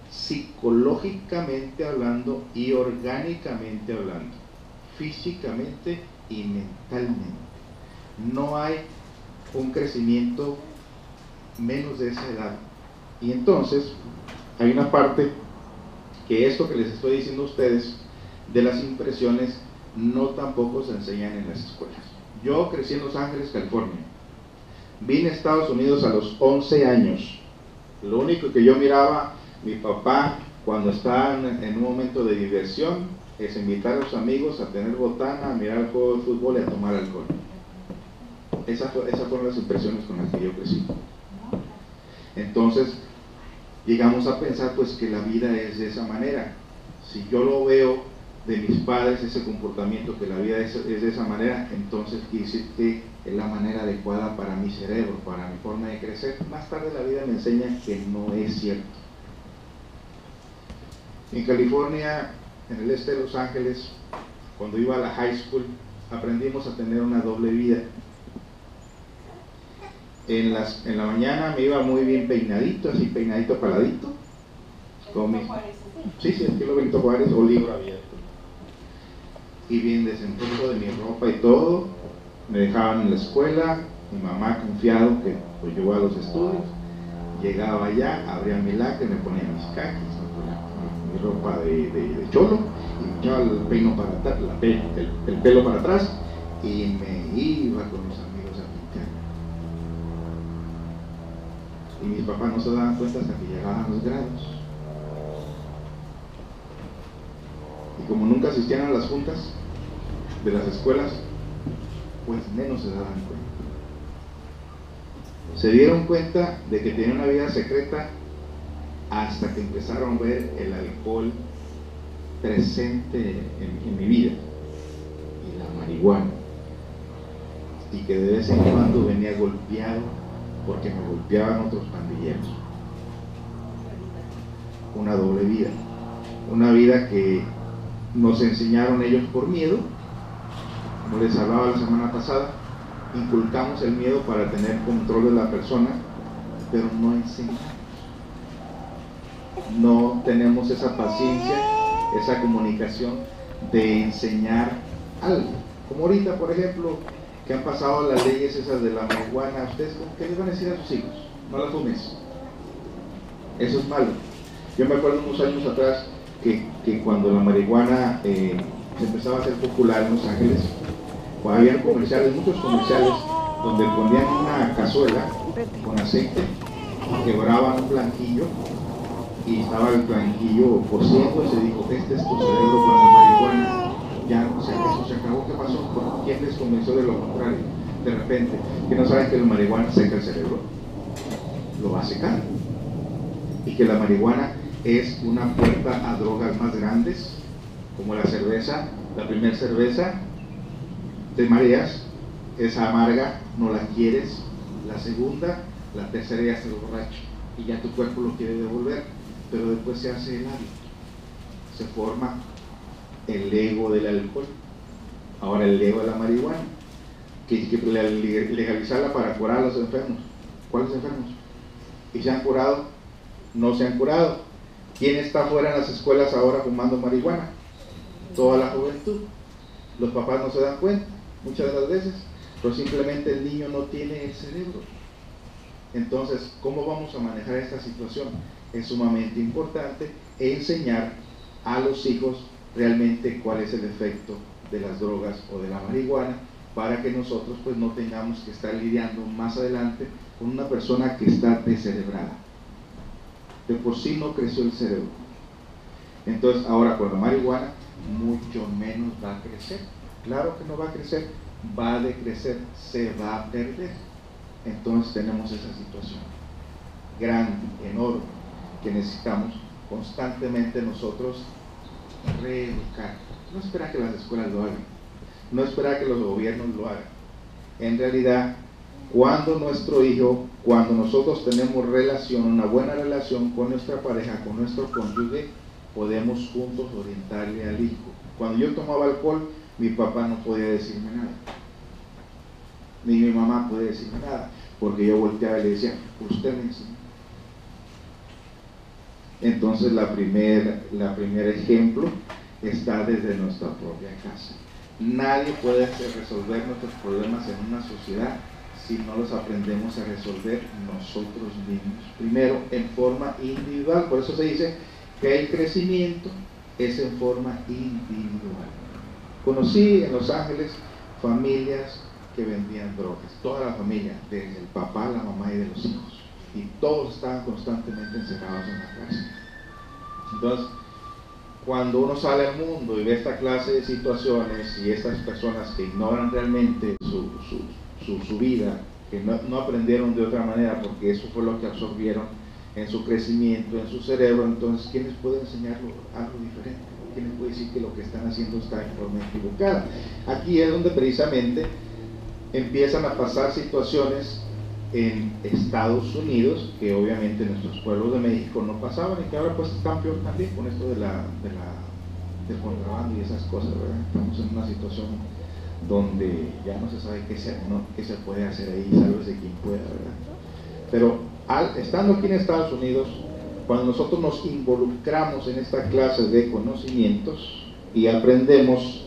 psicológicamente hablando y orgánicamente hablando, físicamente y mentalmente. No hay un crecimiento menos de esa edad. Y entonces hay una parte que esto que les estoy diciendo a ustedes de las impresiones no tampoco se enseñan en las escuelas. Yo crecí en Los Ángeles, California. Vine a Estados Unidos a los 11 años. Lo único que yo miraba, mi papá, cuando estaba en un momento de diversión, es invitar a los amigos a tener botana, a mirar el juego de fútbol y a tomar alcohol. Esas fueron las impresiones con las que yo crecí. Entonces, llegamos a pensar pues que la vida es de esa manera. Si yo lo veo de mis padres, ese comportamiento, que la vida es de esa manera, entonces quiere decir que es la manera adecuada para mi cerebro, para mi forma de crecer. Más tarde la vida me enseña que no es cierto. En California, en el este de Los Ángeles, cuando iba a la high school, aprendimos a tener una doble vida. En la mañana me iba muy bien peinadito, así peinadito paladito. Sí, estilo Benito Juárez o libro abierto. Y bien desenvuelto de mi ropa y todo. Me dejaban en la escuela, mi mamá confiado que pues yo iba a los estudios, llegaba allá, abría mi lácar, me ponía mis caquis, mi ropa de cholo, y me echaba el pelo para atrás, el pelo para atrás, y me iba con mis amigos a pintar. Y mis papás no se daban cuenta hasta que llegaban los grados. Y como nunca asistían a las juntas de las escuelas, pues menos se daban cuenta. Se dieron cuenta de que tenía una vida secreta hasta que empezaron a ver el alcohol presente en mi vida y la marihuana, y que de vez en cuando venía golpeado porque me golpeaban otros pandilleros. Una doble vida, una vida que nos enseñaron ellos por miedo. Como les hablaba la semana pasada, inculcamos el miedo para tener control de la persona, pero no enseñamos. No tenemos esa paciencia, esa comunicación de enseñar algo. Como ahorita, por ejemplo, que han pasado las leyes esas de la marihuana, ¿ustedes qué les van a decir a sus hijos? No la fumes. Eso es malo. Yo me acuerdo unos años atrás que cuando la marihuana se empezaba a hacer popular en Los Ángeles, pues había comerciales, muchos comerciales, donde ponían una cazuela con aceite, quebraban un blanquillo y estaba el blanquillo cociendo, y se dijo, este es tu cerebro con la marihuana. Ya eso se acabó. ¿Qué pasó? ¿Quién les convenció de lo contrario? De repente, que no saben que la marihuana seca el cerebro, lo va a secar, y que la marihuana es una puerta a drogas más grandes, como la cerveza. La primera cerveza te mareas, es amarga, no la quieres. La segunda, la tercera ya estás borracho y ya tu cuerpo lo quiere devolver, pero después se hace el hábito, se forma el ego del alcohol. Ahora el ego de la marihuana, que legalizarla para curar a los enfermos. ¿Cuáles enfermos? ¿Y se han curado? No se han curado. ¿Quién está fuera en las escuelas ahora fumando marihuana? Toda la juventud. Los papás no se dan cuenta muchas de las veces, pero simplemente el niño no tiene el cerebro. Entonces, ¿cómo vamos a manejar esta situación? Es sumamente importante enseñar a los hijos realmente cuál es el efecto de las drogas o de la marihuana, para que nosotros pues no tengamos que estar lidiando más adelante con una persona que está descerebrada. De por sí no creció el cerebro. Entonces ahora con la marihuana mucho menos va a crecer. Claro que no va a crecer, va a decrecer, se va a perder. Entonces tenemos esa situación grande, enorme, que necesitamos constantemente nosotros reeducar. No esperar que las escuelas lo hagan, no esperar que los gobiernos lo hagan. En realidad, cuando nuestro hijo, cuando nosotros tenemos relación, una buena relación con nuestra pareja, con nuestro cónyuge, podemos juntos orientarle al hijo. Cuando yo tomaba alcohol, mi papá no podía decirme nada, ni mi mamá podía decirme nada, porque yo volteaba y le decía, usted me enseñó. Entonces la primer ejemplo está desde nuestra propia casa. Nadie puede resolver nuestros problemas en una sociedad si no los aprendemos a resolver nosotros mismos. Primero, en forma individual. Por eso se dice que el crecimiento es en forma individual. Conocí en Los Ángeles familias que vendían drogas, toda la familia, desde el papá, la mamá y de los hijos, y todos estaban constantemente encerrados en la casa. Entonces, cuando uno sale al mundo y ve esta clase de situaciones y estas personas que ignoran realmente su vida, que no aprendieron de otra manera porque eso fue lo que absorbieron en su crecimiento, en su cerebro, entonces ¿quién les puede enseñar algo diferente? ¿Quién les puede decir que lo que están haciendo está en forma equivocada? Aquí es donde precisamente empiezan a pasar situaciones en Estados Unidos, que obviamente en nuestros pueblos de México no pasaban, y que ahora pues están peor también con esto del contrabando y esas cosas, ¿verdad? Estamos en una situación donde ya no se sabe qué se puede hacer ahí, sálvese quien pueda, ¿verdad? Pero estando aquí en Estados Unidos, cuando nosotros nos involucramos en esta clase de conocimientos y aprendemos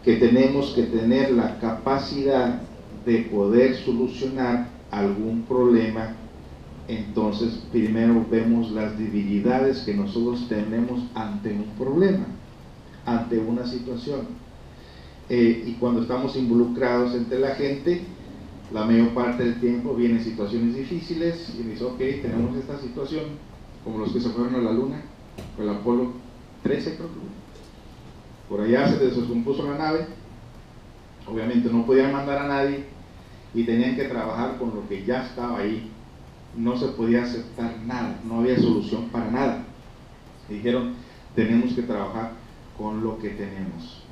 que tenemos que tener la capacidad de poder solucionar algún problema, entonces primero vemos las debilidades que nosotros tenemos ante un problema, ante una situación. Y cuando estamos involucrados entre la gente, la mayor parte del tiempo vienen situaciones difíciles y dice, ok, tenemos esta situación, como los que se fueron a la luna, el Apolo 13 creo que por allá se descompuso la nave, obviamente no podían mandar a nadie y tenían que trabajar con lo que ya estaba ahí, no se podía aceptar nada, no había solución para nada, y dijeron, tenemos que trabajar con lo que tenemos,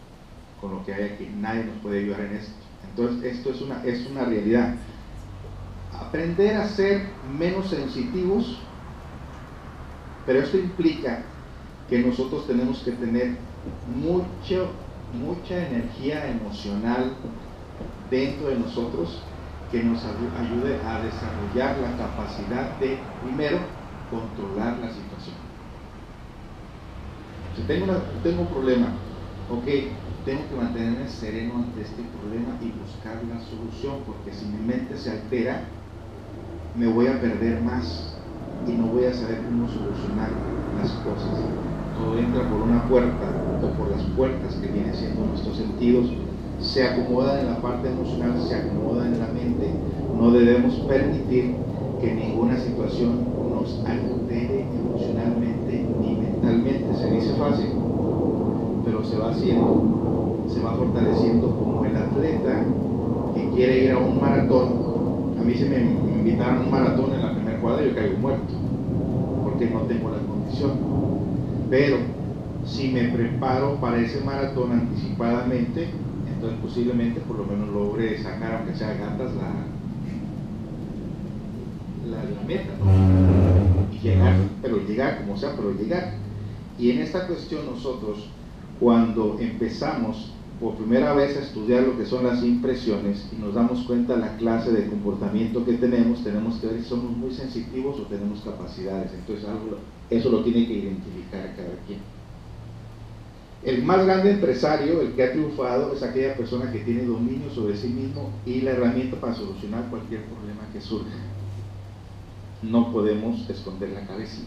con lo que hay aquí, nadie nos puede ayudar en esto. Entonces esto es una realidad. Aprender a ser menos sensitivos, pero esto implica que nosotros tenemos que tener mucha energía emocional dentro de nosotros que nos ayude a desarrollar la capacidad de, primero, controlar la situación. Si tengo un problema, ok, tengo que mantenerme sereno ante este problema y buscar la solución, porque si mi mente se altera, me voy a perder más y no voy a saber cómo solucionar las cosas. Todo entra por una puerta o por las puertas que vienen siendo nuestros sentidos, se acomodan en la parte emocional, se acomodan en la mente. No debemos permitir que ninguna situación nos altere emocionalmente ni mentalmente. Se dice fácil, pero se va haciendo, se va fortaleciendo, como el atleta que quiere ir a un maratón. A mí se me invitaron a un maratón en la primera cuadra y yo caigo muerto porque no tengo la condición, pero si me preparo para ese maratón anticipadamente, entonces posiblemente por lo menos logre sacar, aunque sea gatas, la meta, ¿no? Y llegar, pero llegar como sea, pero llegar. Y en esta cuestión nosotros, cuando empezamos por primera vez a estudiar lo que son las impresiones y nos damos cuenta de la clase de comportamiento que tenemos que ver si somos muy sensitivos o tenemos capacidades. Entonces eso lo tiene que identificar cada quien. El más grande empresario, el que ha triunfado, es aquella persona que tiene dominio sobre sí mismo y la herramienta para solucionar cualquier problema que surja. No podemos esconder la cabeza.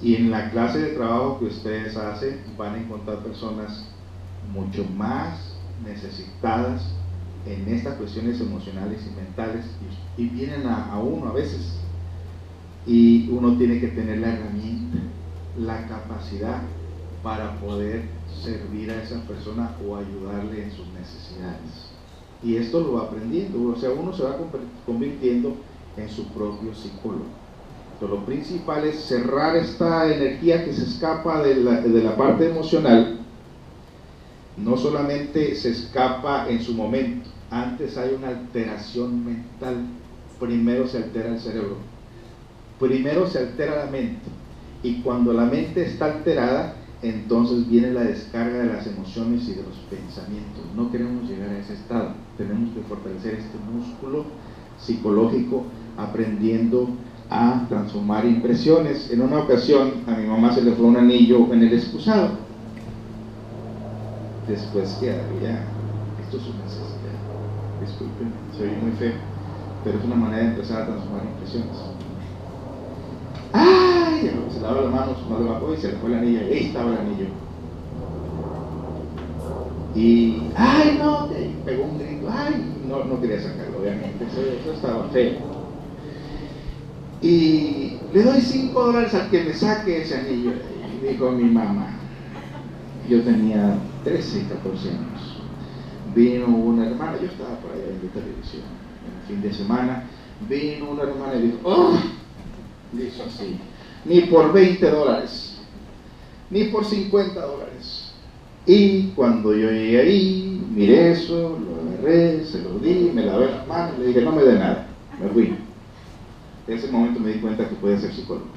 Y en la clase de trabajo que ustedes hacen van a encontrar personas mucho más necesitadas en estas cuestiones emocionales y mentales, y vienen a uno a veces, y uno tiene que tener la herramienta, la capacidad para poder servir a esa persona o ayudarle en sus necesidades. Y esto lo va aprendiendo, o sea, uno se va convirtiendo en su propio psicólogo. Entonces, lo principal es cerrar esta energía que se escapa de la parte emocional. No solamente se escapa en su momento, antes hay una alteración mental. Primero se altera el cerebro, primero se altera la mente, y cuando la mente está alterada, entonces viene la descarga de las emociones y de los pensamientos. No queremos llegar a ese estado, tenemos que fortalecer este músculo psicológico aprendiendo a transformar impresiones. En una ocasión a mi mamá se le fue un anillo en el excusado, después que había, esto es una necesidad, disculpen, se oye muy feo, pero es una manera de empezar a transformar impresiones. ¡Ay! Se lava las manos, no le bajó y se le fue el anillo, y ahí estaba el anillo. Y, ¡ay no! Y pegó un grito, ¡ay! No quería sacarlo, obviamente, eso estaba feo. Y le doy $5 al que me saque ese anillo, y dijo mi mamá. Yo tenía 13, 14 años. Vino una hermana, yo estaba por allá en la televisión, en el fin de semana, vino una hermana y dijo, ¡oh! Dijo así, ni por $20, ni por $50. Y cuando yo llegué ahí, miré eso, lo agarré, se lo di, me lavé las manos, le dije, no me dé nada, me fui. En ese momento me di cuenta que podía ser psicólogo.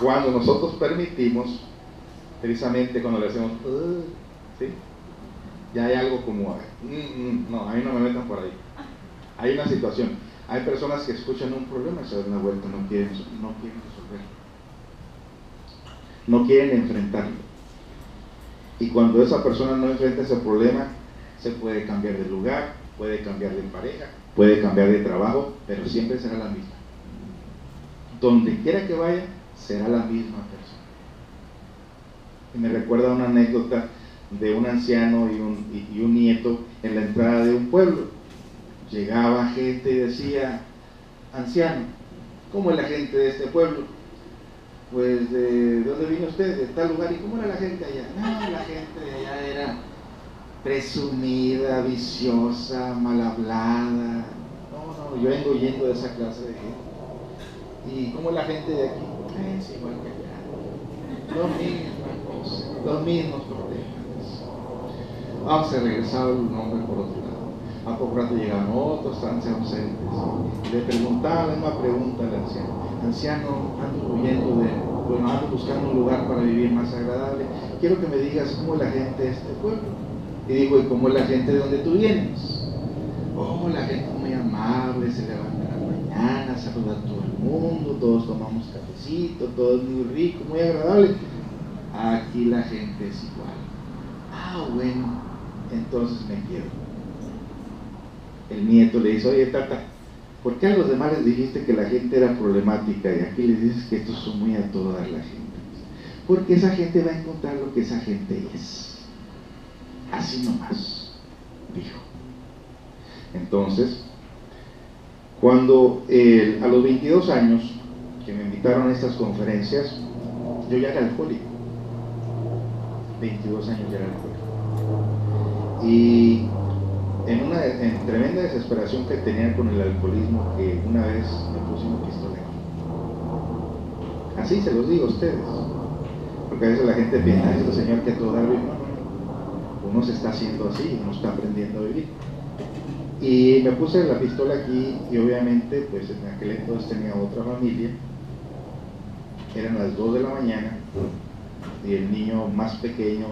Cuando nosotros permitimos, precisamente cuando le hacemos, ¿sí? Ya hay algo como, no, a mí no me metan por ahí. Hay una situación, hay personas que escuchan un problema y se dan una vuelta, no quieren resolverlo. no quieren enfrentarlo. Y cuando esa persona no enfrenta ese problema, se puede cambiar de lugar, puede cambiar de pareja, puede cambiar de trabajo, pero siempre será la misma. Donde quiera que vaya, será la misma persona. Y me recuerda una anécdota de un anciano y un nieto en la entrada de un pueblo. Llegaba gente y decía: anciano, ¿cómo es la gente de este pueblo? Pues, ¿de dónde vino usted? De tal lugar. ¿Y cómo era la gente allá? No, la gente de allá era presumida, viciosa, mal hablada. No, yo vengo yendo de esa clase de gente. ¿Y cómo es la gente de aquí? Es igual que allá. Lo mismo cosa, los mismos problemas. Vamos a regresar un hombre por otro lado. A poco rato llegaban otros ancianos ausentes y le preguntaban la misma pregunta al anciano: anciano, ando buscando un lugar para vivir más agradable, quiero que me digas cómo es la gente de este pueblo. Y digo: ¿y cómo es la gente de donde tú vienes? Oh, la gente muy amable, se levanta en la mañana, saluda a todo el mundo, todos tomamos cafecito, todo es muy rico, muy agradable. Aquí la gente es igual. Ah, bueno, entonces me quiero. El nieto le dice: oye, tata, ¿por qué a los demás les dijiste que la gente era problemática y aquí les dices que estos son muy a todo dar la gente? Porque esa gente va a encontrar lo que esa gente es. Así nomás, dijo. Entonces, cuando a los 22 años que me invitaron a estas conferencias, yo ya era alcohólico. 22 años ya era alcohólico. Y en tremenda desesperación que tenía con el alcoholismo, que una vez me puse una pistola aquí. Así se los digo a ustedes, porque a veces la gente piensa: es el señor que a todo da vivir. No, uno se está haciendo así, uno está aprendiendo a vivir. Y me puse la pistola aquí, y obviamente pues en aquel entonces tenía otra familia. Eran las 2 de la mañana y el niño más pequeño,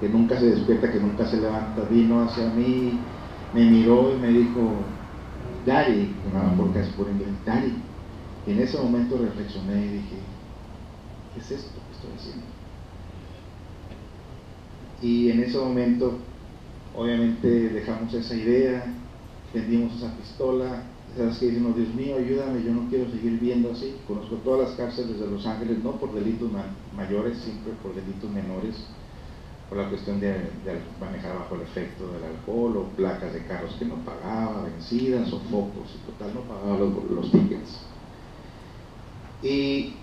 que nunca se despierta, que nunca se levanta, vino hacia mí, me miró y me dijo: Daddy, porque es por inglés, Daddy. Y en ese momento reflexioné y dije: ¿qué es esto que estoy haciendo? Y en ese momento, obviamente, dejamos esa idea, vendimos esa pistola. ¿Sabes qué? Decimos: Dios mío, ayúdame, yo no quiero seguir viendo así. Conozco todas las cárceles de Los Ángeles, no por delitos mayores, siempre por delitos menores, por la cuestión de manejar bajo el efecto del alcohol, o placas de carros que no pagaba, vencidas, o focos, y total no pagaba los tickets. Y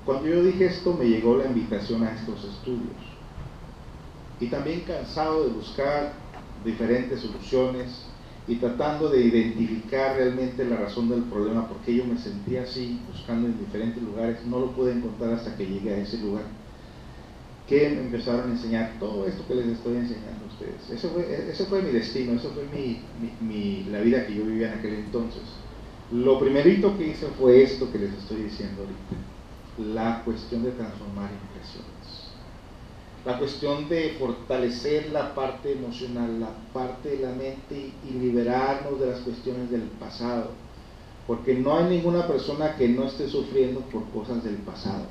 cuando yo dije esto, me llegó la invitación a estos estudios. Y también cansado de buscar diferentes soluciones y tratando de identificar realmente la razón del problema, porque yo me sentía así, buscando en diferentes lugares, no lo pude encontrar hasta que llegué a ese lugar, que me empezaron a enseñar todo esto que les estoy enseñando a ustedes. Eso fue mi destino, eso fue la vida que yo vivía en aquel entonces. Lo primerito que hice fue esto que les estoy diciendo ahorita: la cuestión de transformar impresiones, la cuestión de fortalecer la parte emocional, la parte de la mente, y liberarnos de las cuestiones del pasado, porque no hay ninguna persona que no esté sufriendo por cosas del pasado.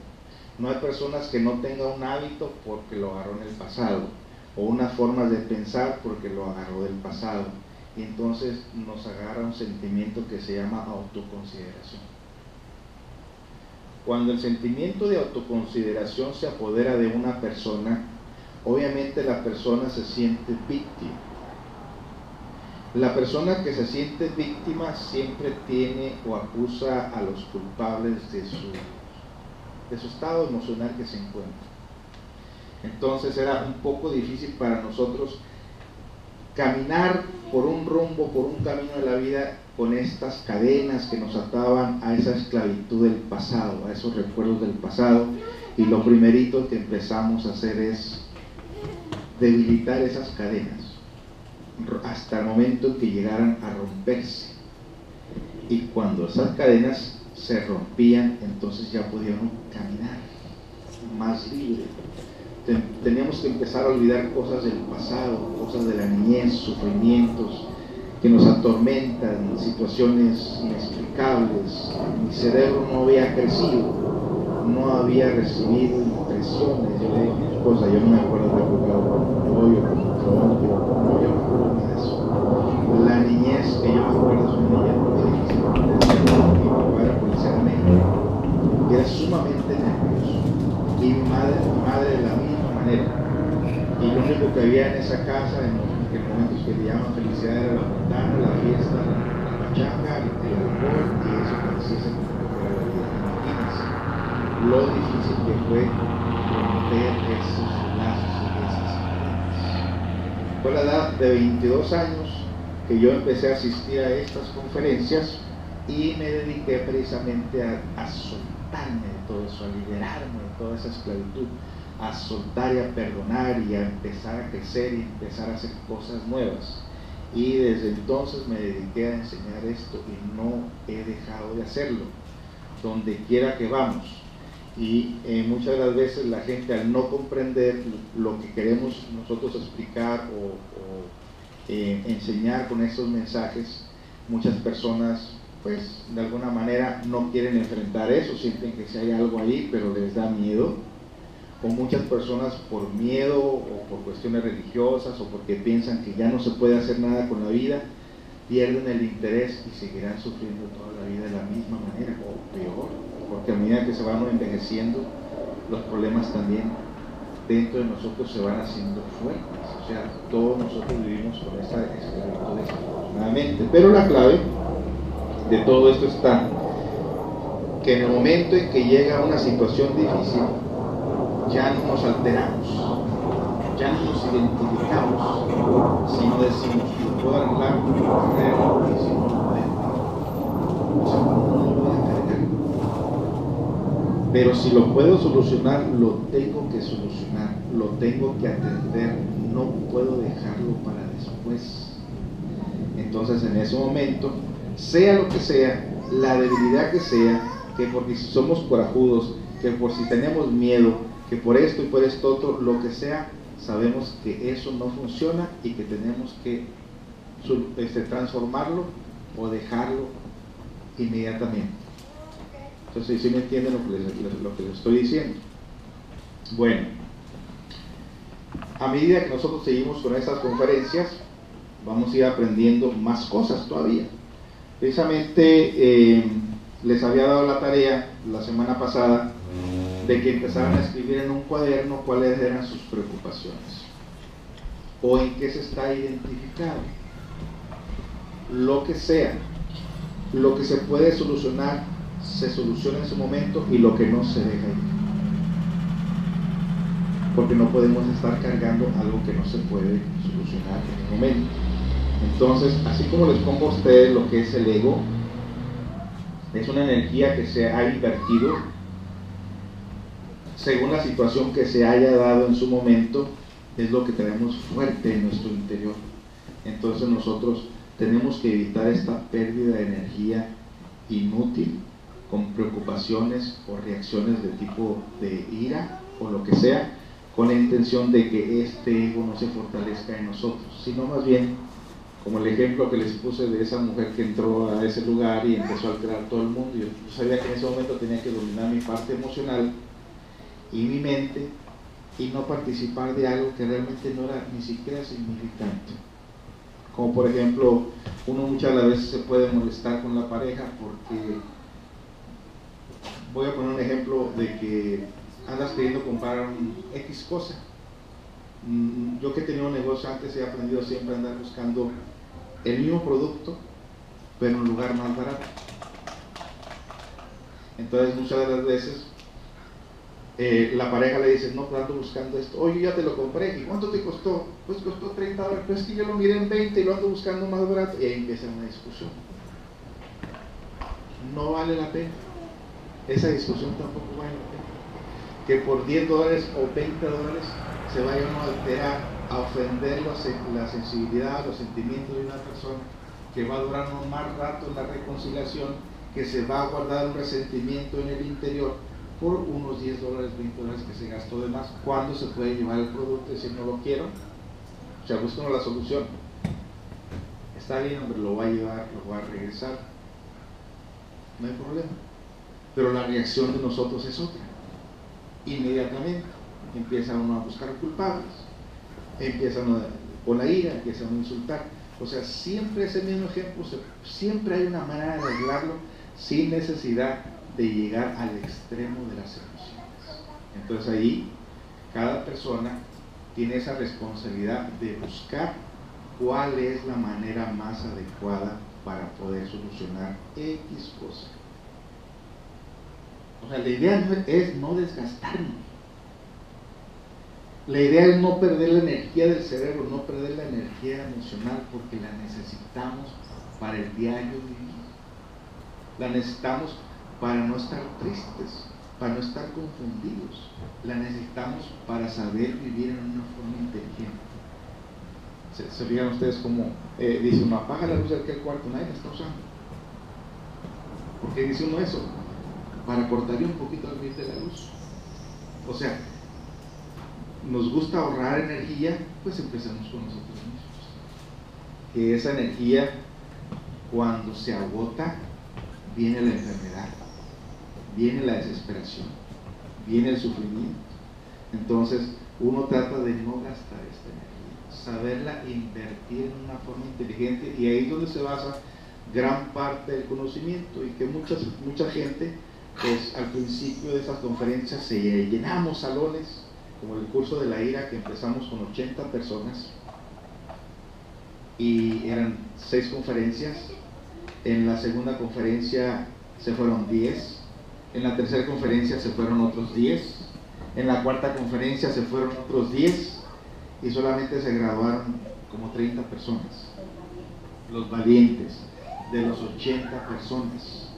No hay personas que no tengan un hábito porque lo agarró en el pasado, o unas formas de pensar porque lo agarró del pasado, y entonces nos agarra un sentimiento que se llama autoconsideración. Cuando el sentimiento de autoconsideración se apodera de una persona, obviamente la persona se siente víctima. La persona que se siente víctima siempre tiene o acusa a los culpables de su estado emocional que se encuentra. Entonces era un poco difícil para nosotros caminar por un rumbo, por un camino de la vida, con estas cadenas que nos ataban a esa esclavitud del pasado, a esos recuerdos del pasado. Y lo primerito que empezamos a hacer es debilitar esas cadenas hasta el momento en que llegaran a romperse. Y cuando esas cadenas se rompían, entonces ya podíamos caminar más libre. Teníamos que empezar a olvidar cosas del pasado, cosas de la niñez, sufrimientos que nos atormentan, situaciones inexplicables. Mi cerebro no había crecido, no había recibido impresiones. Yo le dije a mi esposa, yo no me acuerdo de haber jugado con un hoyo, con un tronco, no, yo no me acuerdo nada de eso. La niñez que yo me acuerdo es una niñez muy difícil. Mi papá era policía de México y era sumamente nervioso. Y mi madre de la misma manera. Y lo único que había en esa casa, en los momentos que le llaman felicidad, era la ventana, la fiesta, la pachanga, el alcohol, y eso parecía ser como que fuera la vida. Imagínense lo difícil que fue romper esos lazos y esas cadenas. Fue a la edad de 22 años que yo empecé a asistir a estas conferencias y me dediqué precisamente a soltarme de todo eso, a liberarme de toda esa esclavitud, a soltar y a perdonar y a empezar a crecer y empezar a hacer cosas nuevas. Y desde entonces me dediqué a enseñar esto y no he dejado de hacerlo, donde quiera que vamos. Y muchas de las veces la gente, al no comprender lo que queremos nosotros explicar o enseñar con estos mensajes, muchas personas pues de alguna manera no quieren enfrentar eso, sienten que si hay algo ahí, pero les da miedo. O muchas personas por miedo o por cuestiones religiosas o porque piensan que ya no se puede hacer nada con la vida, pierden el interés y seguirán sufriendo toda la vida de la misma manera o peor, porque a medida que se van envejeciendo, los problemas también dentro de nosotros se van haciendo fuertes. O sea, todos nosotros vivimos con esta esclavitud desafortunadamente. Pero la clave de todo esto está que en el momento en que llega una situación difícil, ya no nos alteramos, ya no nos identificamos, sino decimos, lo puedo arreglar, lo puedo arreglar, y si no lo puedo, o sea, no lo voy a cargar. Pero si lo puedo solucionar, lo tengo que solucionar, lo tengo que atender, no puedo dejarlo para después. Entonces en ese momento, sea lo que sea, la debilidad que sea, que porque si somos corajudos, que por si tenemos miedo, que por esto y por esto otro, lo que sea, sabemos que eso no funciona y que tenemos que transformarlo o dejarlo inmediatamente. Entonces, ¿sí me entienden lo que les estoy diciendo? Bueno, a medida que nosotros seguimos con estas conferencias, vamos a ir aprendiendo más cosas todavía. Precisamente les había dado la tarea la semana pasada de que empezaran a escribir en un cuaderno cuáles eran sus preocupaciones o en qué se está identificado. Lo que sea, lo que se puede solucionar, se soluciona en su momento, y lo que no se deja ir. Porque no podemos estar cargando algo que no se puede solucionar en el momento. Entonces, así como les pongo a ustedes lo que es el ego, es una energía que se ha invertido según la situación que se haya dado en su momento, es lo que tenemos fuerte en nuestro interior. Entonces nosotros tenemos que evitar esta pérdida de energía inútil con preocupaciones o reacciones de tipo de ira o lo que sea, con la intención de que este ego no se fortalezca en nosotros, sino más bien como el ejemplo que les puse de esa mujer que entró a ese lugar y empezó a alterar todo el mundo. Yo sabía que en ese momento tenía que dominar mi parte emocional y mi mente y no participar de algo que realmente no era ni siquiera significante. Como por ejemplo, uno muchas veces se puede molestar con la pareja porque, voy a poner un ejemplo de que andas queriendo comprar X cosa. Yo que he tenido un negocio antes he aprendido siempre a andar buscando el mismo producto pero en un lugar más barato. Entonces muchas de las veces la pareja le dice, no, pero ando buscando esto. Oye, ya te lo compré. ¿Y cuánto te costó? Pues costó $30. Pues es que yo lo miré en 20 y lo ando buscando más barato. Y ahí empieza una discusión. No vale la pena. Esa discusión tampoco vale la pena. Que por $10 o $20 se vaya uno a alterar, a ofender la sensibilidad, los sentimientos de una persona, que va a durar más rato la reconciliación, que se va a guardar un resentimiento en el interior por unos $10, $20 que se gastó de más, cuando se puede llevar el producto y decir no lo quiero. O sea, busca uno la solución. Está bien, hombre, lo va a llevar, lo va a regresar, no hay problema. Pero la reacción de nosotros es otra. inmediatamente empieza uno a buscar culpables, empieza uno con la ira, empieza uno a insultar. O sea, siempre ese mismo ejemplo, siempre hay una manera de arreglarlo sin necesidad de llegar al extremo de las emociones. Entonces ahí cada persona tiene esa responsabilidad de buscar cuál es la manera más adecuada para poder solucionar X cosa. O sea, la idea es no desgastarnos. La idea es no perder la energía del cerebro, no perder la energía emocional, porque la necesitamos para el diario vivir. La necesitamos para no estar tristes, para no estar confundidos. La necesitamos para saber vivir en una forma inteligente. ¿Se fijan ustedes cómo dice uno, apaga la luz de aquel cuarto? Nadie la está usando. ¿Por qué dice uno eso? Para cortarle un poquito al de la luz. O sea, nos gusta ahorrar energía, pues empecemos con nosotros mismos. Que esa energía, cuando se agota, viene la enfermedad, viene la desesperación, viene el sufrimiento. Entonces uno trata de no gastar esta energía, saberla invertir en una forma inteligente, y ahí es donde se basa gran parte del conocimiento. Y que mucha gente, pues al principio de esas conferencias se llenamos salones, como el curso de la ira, que empezamos con 80 personas y eran 6 conferencias. En la segunda conferencia se fueron 10, en la tercera conferencia se fueron otros 10, en la cuarta conferencia se fueron otros 10, y solamente se graduaron como 30 personas, los valientes de los 80 personas.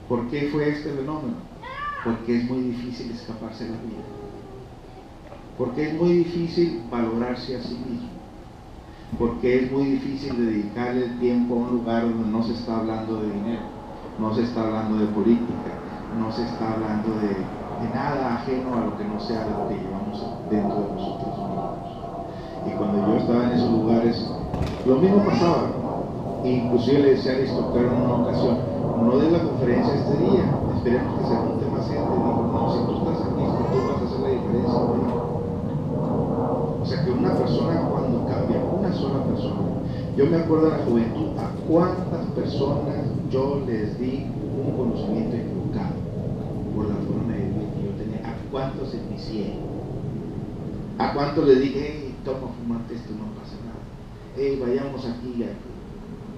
¿Por qué fue este fenómeno? Porque es muy difícil escaparse de la vida, porque es muy difícil valorarse a sí mismo, porque es muy difícil dedicarle el tiempo a un lugar donde no se está hablando de dinero, no se está hablando de política, no se está hablando de nada ajeno a lo que no sea de lo que llevamos dentro de nosotros mismos. Y cuando yo estaba en esos lugares, lo mismo pasaba. Inclusive le decía al instructor en una ocasión, no des la conferencia este día, esperemos que se junte más gente. Digo, no, si tú estás aquí, tú vas a hacer la diferencia. O sea, que una persona, cuando cambia, una sola persona. Yo me acuerdo de la juventud, a cuántas personas yo les di un conocimiento equivocado por la forma de vivir que yo tenía, a cuántos inicié, a cuántos les dije, hey, toma, fumate esto, no pasa nada, hey, vayamos aquí,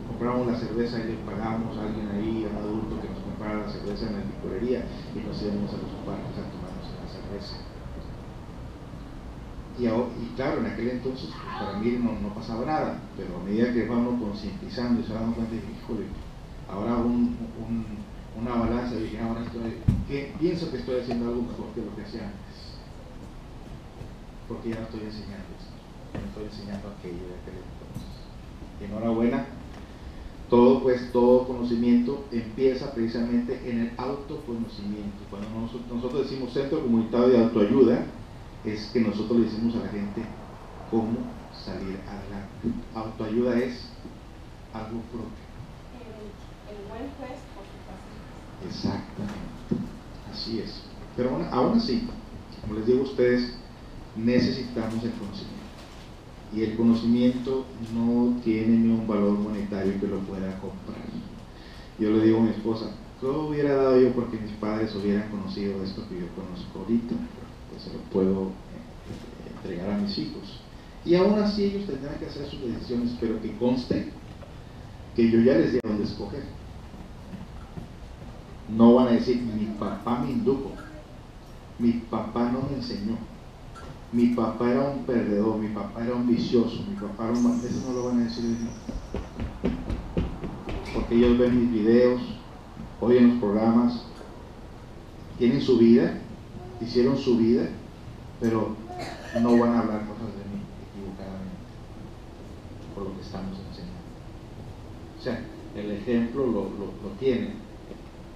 compramos la cerveza y le pagamos a alguien ahí, a un adulto que nos comprara la cerveza en la licorería, y nos íbamos a los parques a tomarnos la cerveza. Y claro, en aquel entonces para mí no pasaba nada, pero a medida que vamos concientizando y se damos cuenta de que, híjole, ahora una balanza, y dije, ahora pienso que estoy haciendo algo mejor que lo que hacía antes, porque ya no estoy enseñando esto, ya no estoy enseñando aquello de aquel entonces. Y enhorabuena, todo conocimiento empieza precisamente en el autoconocimiento. Cuando nosotros decimos Centro Comunitario de Autoayuda, es que nosotros le decimos a la gente cómo salir adelante. Autoayuda es algo propio. El buen juez por su paciencia. Exactamente, así es. Pero aún así, como les digo a ustedes, necesitamos el conocimiento. Y el conocimiento no tiene ni un valor monetario que lo pueda comprar. Yo le digo a mi esposa, ¿qué hubiera dado yo porque mis padres hubieran conocido esto que yo conozco ahorita? Pues se lo puedo entregar a mis hijos. Y aún así ellos tendrán que hacer sus decisiones, pero que conste que yo ya les di a dónde escoger. No van a decir, mi papá me indujo, mi papá no me enseñó, mi papá era un perdedor, mi papá era un vicioso, mi papá era un... Eso no lo van a decir de mí. Porque ellos ven mis videos, oyen los programas, tienen su vida, hicieron su vida, pero no van a hablar cosas de mí equivocadamente por lo que estamos enseñando. O sea, el ejemplo lo tienen.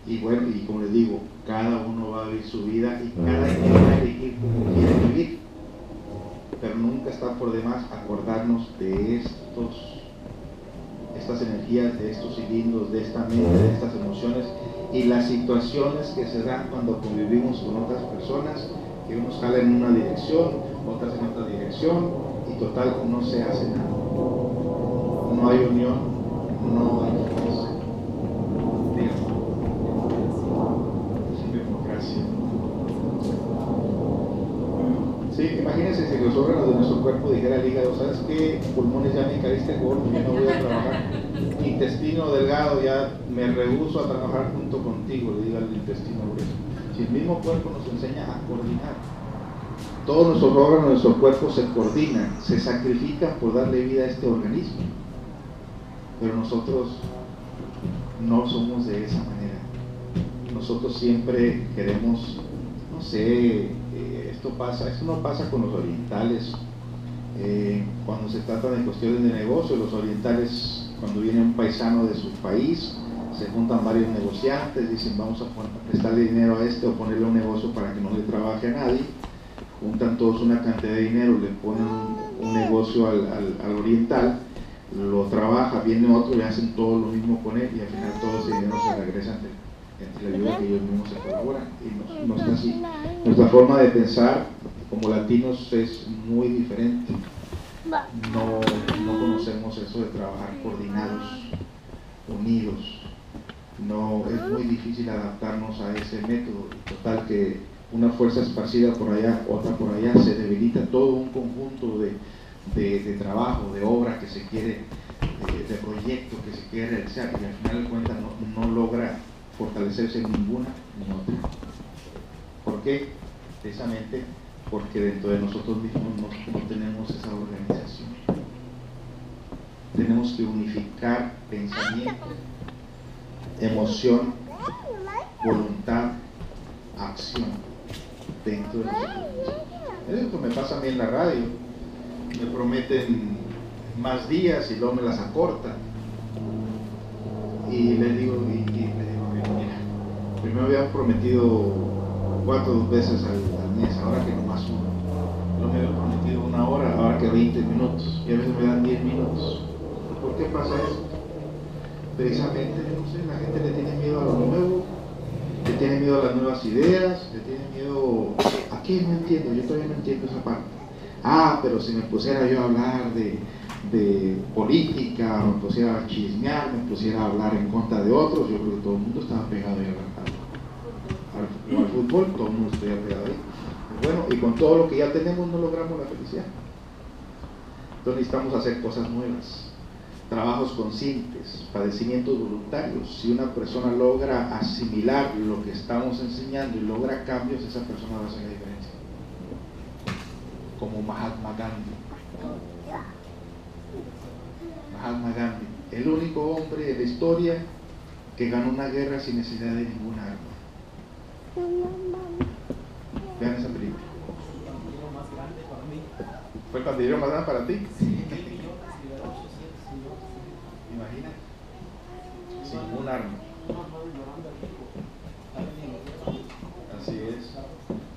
Y bueno, y como les digo, cada uno va a vivir su vida y cada quien va a elegir cómo quiere vivir. Pero nunca está por demás acordarnos de estas energías de estos cilindros, de esta mente, de estas emociones y las situaciones que se dan cuando convivimos con otras personas, que unos jalan en una dirección, otras en otra dirección, y total no se hace nada. No hay unión, no hay fuerza. Sin democracia. Sí, imagínense si los órganos de nuestro cuerpo dijera al hígado, ¿sabes qué? Pulmones, ya me caíste gordo, ya no voy a trabajar. Intestino delgado, ya me rehúso a trabajar junto contigo, le diga al intestino grueso. Si el mismo cuerpo nos enseña a coordinar, todos nuestros órganos de nuestro cuerpo se coordinan, se sacrifican por darle vida a este organismo, pero nosotros no somos de esa manera. Nosotros siempre queremos, no sé, esto no pasa con los orientales. Cuando se trata de cuestiones de negocio, los orientales, cuando viene un paisano de su país, se juntan varios negociantes, dicen vamos a prestarle dinero a este o ponerle un negocio para que no le trabaje a nadie, juntan todos una cantidad de dinero, le ponen un negocio al oriental, lo trabaja, viene otro y hacen todo lo mismo con él, y al final todo ese dinero se regresa entre la ayuda que ellos mismos se colaboran, y no está así. Nuestra forma de pensar como latinos es muy diferente. No conocemos eso de trabajar coordinados, unidos. No, es muy difícil adaptarnos a ese método. Total que una fuerza esparcida por allá, otra por allá, se debilita todo un conjunto de trabajo, de obra que se quiere, de proyecto que se quiere realizar, y al final de cuentas no logra fortalecerse en ninguna ni otra. ¿Por qué? Precisamente porque dentro de nosotros mismos no tenemos esa organización. Tenemos que unificar pensamiento, emoción, voluntad, acción dentro de nosotros mismos. Esto me pasa a mí en la radio. Me prometen más días y luego me las acortan. Y les digo, mira, primero habían prometido 4 veces al mes, ahora que nomás uno. Luego me habían prometido 1 hora, ahora que 20 minutos. Y a veces me dan 10 minutos. ¿Por qué pasa eso? Precisamente, no sé, la gente le tiene miedo a lo nuevo, le tiene miedo a las nuevas ideas, le tiene miedo... ¿A qué? No entiendo, yo todavía no entiendo esa parte. Pero si me pusiera yo a hablar de política, me pusiera a chismear, me pusiera a hablar en contra de otros, yo creo que todo el mundo estaba pegado ahí al fútbol, todo el mundo estaba pegado ahí. Bueno, y con todo lo que ya tenemos no logramos la felicidad. Entonces necesitamos hacer cosas nuevas, trabajos conscientes, padecimientos voluntarios. Si una persona logra asimilar lo que estamos enseñando y logra cambios, esa persona va a hacer la diferencia. Como Mahatma Gandhi. Mahatma Gandhi, el único hombre de la historia que ganó una guerra sin necesidad de ninguna arma. Vean esa película. ¿Fue el pandillero más grande para ti? Imagina, sin ningún arma. Así es,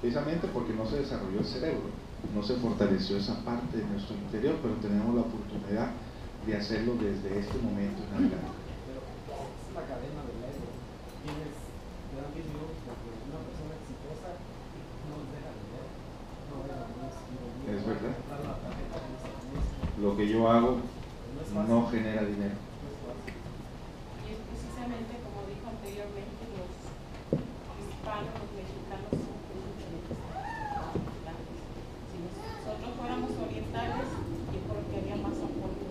precisamente porque no se desarrolló el cerebro, no se fortaleció esa parte de nuestro interior, pero tenemos la oportunidad de hacerlo desde este momento en adelante. Pero es la cadena del ego. Le dan 10 minutos porque una persona exitosa no deja dinero, no deja dinero. Es verdad. Lo que yo hago no genera dinero. Y es precisamente como dijo anteriormente, los hispanos, los mexicanos son muy diferentes. Si nosotros fuéramos orientales, yo creo que había más apoyo.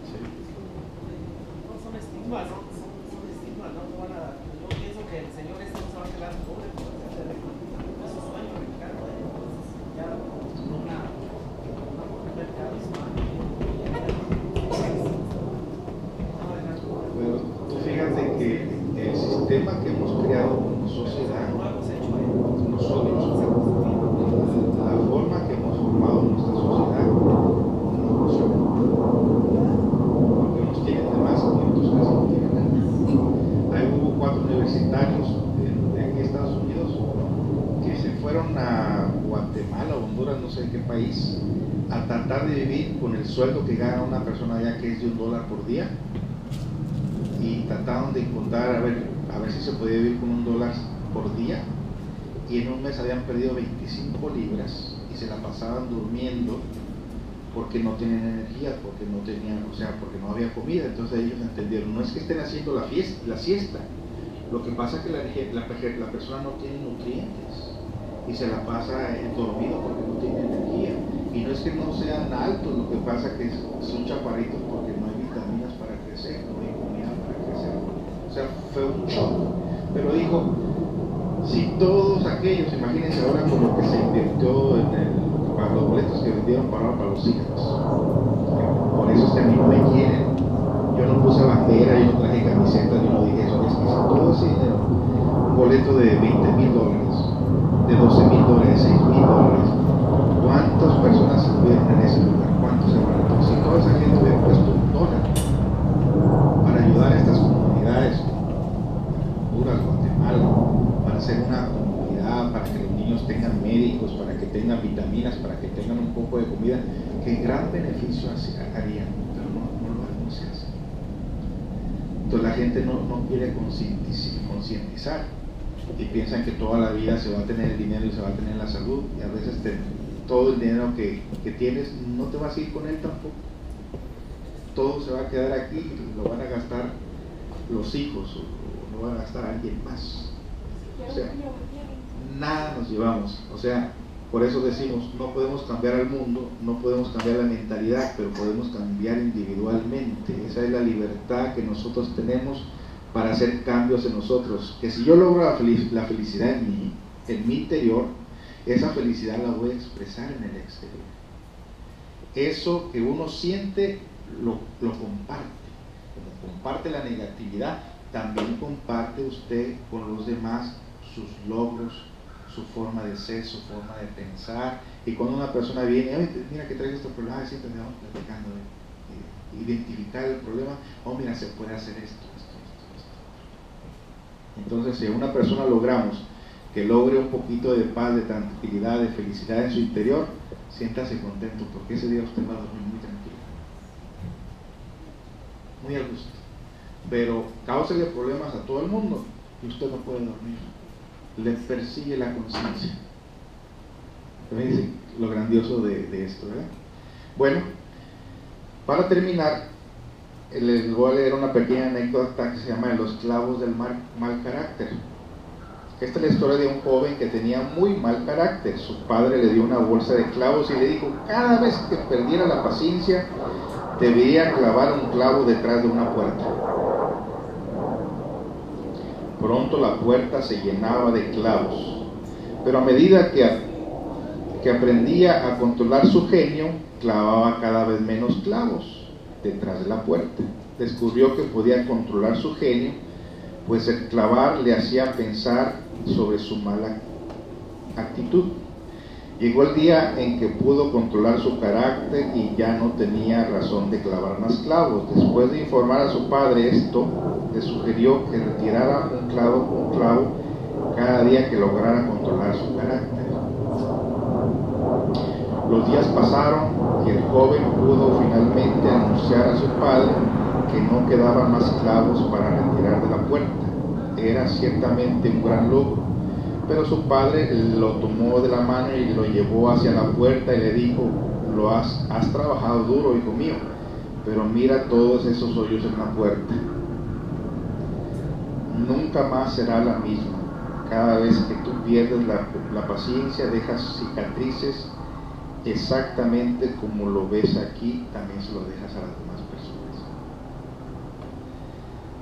Sí. No son estigmas, ¿no? Son estigmas, ¿no? Yo pienso que el señor no se va a quedar pobre, es su sueño, Ricardo. Entonces, ya una mujer carisma. Pero tú fíjate que el sistema que hemos creado como sociedad, nosotros, la forma que hemos formado nuestra sociedad, no funciona. Porque unos tienen de más y otros casi no tienen nada. Ahí hubo 4 universitarios de aquí Estados Unidos que se fueron a Guatemala o Honduras, no sé en qué país, a tratar de vivir con el sueldo que gana una persona allá, que es de $1 por día, trataron de encontrar a ver si se podía vivir con $1 por día, y en un mes habían perdido 25 libras y se la pasaban durmiendo porque no tienen energía, porque no tenían, o sea, porque no había comida. Entonces ellos entendieron, no es que estén haciendo la siesta, lo que pasa es que la persona no tiene nutrientes y se la pasa dormido porque no tiene energía. Y no es que no sean altos, lo que pasa es que son chaparritos porque no hay vitaminas para crecer, no hay comida para crecer. O sea, fue un shock. Pero dijo, si todos aquellos, imagínense ahora con lo que se invirtió para los boletos que vendieron para los hijos. Por eso es que a mí no me quieren. Yo no puse bandera, yo no traje camiseta, yo no dije eso. Es que todo ese dinero, un boleto de $20,000, de $12,000, de $6,000. ¿Cuántas personas estuvieron en ese lugar? ¿Cuántos se van a? Si toda esa gente hubiera puesto $1 para ayudar a estas comunidades, Honduras, Guatemala, para hacer una comunidad, para que los niños tengan médicos, para que tengan vitaminas, para que tengan un poco de comida, qué gran beneficio harían, pero no se hace. Entonces la gente no quiere concientizar y piensan que toda la vida se va a tener el dinero y se va a tener la salud, y a veces todo el dinero que tienes no te vas a ir con él tampoco. Todo se va a quedar aquí y lo van a gastar los hijos o lo van a gastar alguien más. O sea, nada nos llevamos. O sea, por eso decimos, no podemos cambiar al mundo, no podemos cambiar la mentalidad, pero podemos cambiar individualmente. Esa es la libertad que nosotros tenemos para hacer cambios en nosotros. Que si yo logro la felicidad en mi interior, esa felicidad la voy a expresar en el exterior. Eso que uno siente lo comparte. Como comparte la negatividad, también comparte usted con los demás sus logros, su forma de ser, su forma de pensar. Y cuando una persona viene, mira que traigo este problema, siempre me vamos platicando de identificar el problema. Mira, se puede hacer esto. Entonces, si a una persona logramos que logre un poquito de paz, de tranquilidad, de felicidad en su interior, siéntase contento, porque ese día usted va a dormir muy tranquilo, muy a gusto. Pero cáusele problemas a todo el mundo y usted no puede dormir, le persigue la conciencia. ¿Ven lo grandioso de esto, verdad? Bueno, para terminar, les voy a leer una pequeña anécdota que se llama Los clavos del mal carácter. Esta es la historia de un joven que tenía muy mal carácter. Su padre le dio una bolsa de clavos y le dijo, cada vez que perdiera la paciencia, debería clavar un clavo detrás de una puerta. Pronto la puerta se llenaba de clavos, pero a medida que aprendía a controlar su genio, clavaba cada vez menos clavos detrás de la puerta. Descubrió que podía controlar su genio, pues el clavar le hacía pensar sobre su mala actitud. Llegó el día en que pudo controlar su carácter y ya no tenía razón de clavar más clavos. Después de informar a su padre esto, le sugirió que retirara un clavo cada día que lograra controlar su carácter. Los días pasaron y el joven pudo finalmente anunciar a su padre que no quedaban más clavos para retirar de la puerta. Era ciertamente un gran logro, pero su padre lo tomó de la mano y lo llevó hacia la puerta y le dijo, has trabajado duro, hijo mío, pero mira todos esos hoyos en la puerta. Nunca más será la misma. Cada vez que tú pierdes la paciencia, dejas cicatrices exactamente como lo ves aquí, también se lo dejas a las demás personas.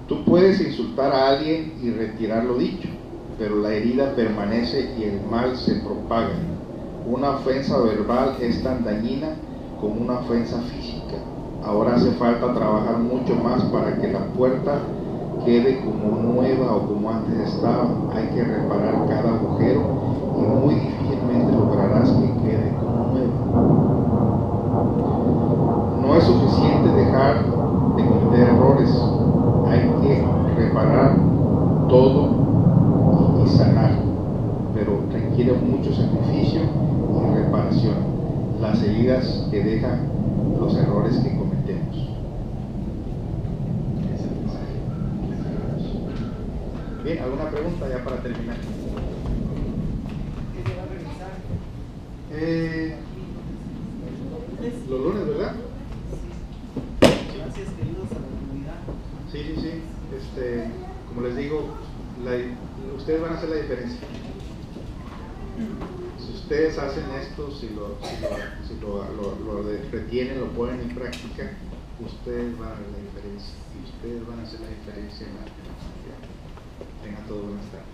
Tú puedes insultar a alguien y retirar lo dicho, pero la herida permanece y el mal se propaga. Una ofensa verbal es tan dañina como una ofensa física. Ahora hace falta trabajar mucho más para que la puerta quede como nueva o como antes estaba. Hay que reparar cada agujero y muy difícilmente lograrás que quede como nueva. No es suficiente dejar de cometer errores. Hay que reparar todo y sanar, pero requiere mucho sacrificio y reparación, las heridas que dejan los errores que cometemos. Ese mensaje. Bien, ¿alguna pregunta ya para terminar? ¿Qué se va a revisar? Los lunes, ¿verdad? Gracias, queridos a la comunidad. Sí. Como les digo, ustedes van a hacer la diferencia. Si ustedes hacen esto, si lo retienen, lo ponen en práctica, ustedes van a ver la diferencia. Y ustedes van a hacer la diferencia en la sociedad. Tengan todos buenas tardes.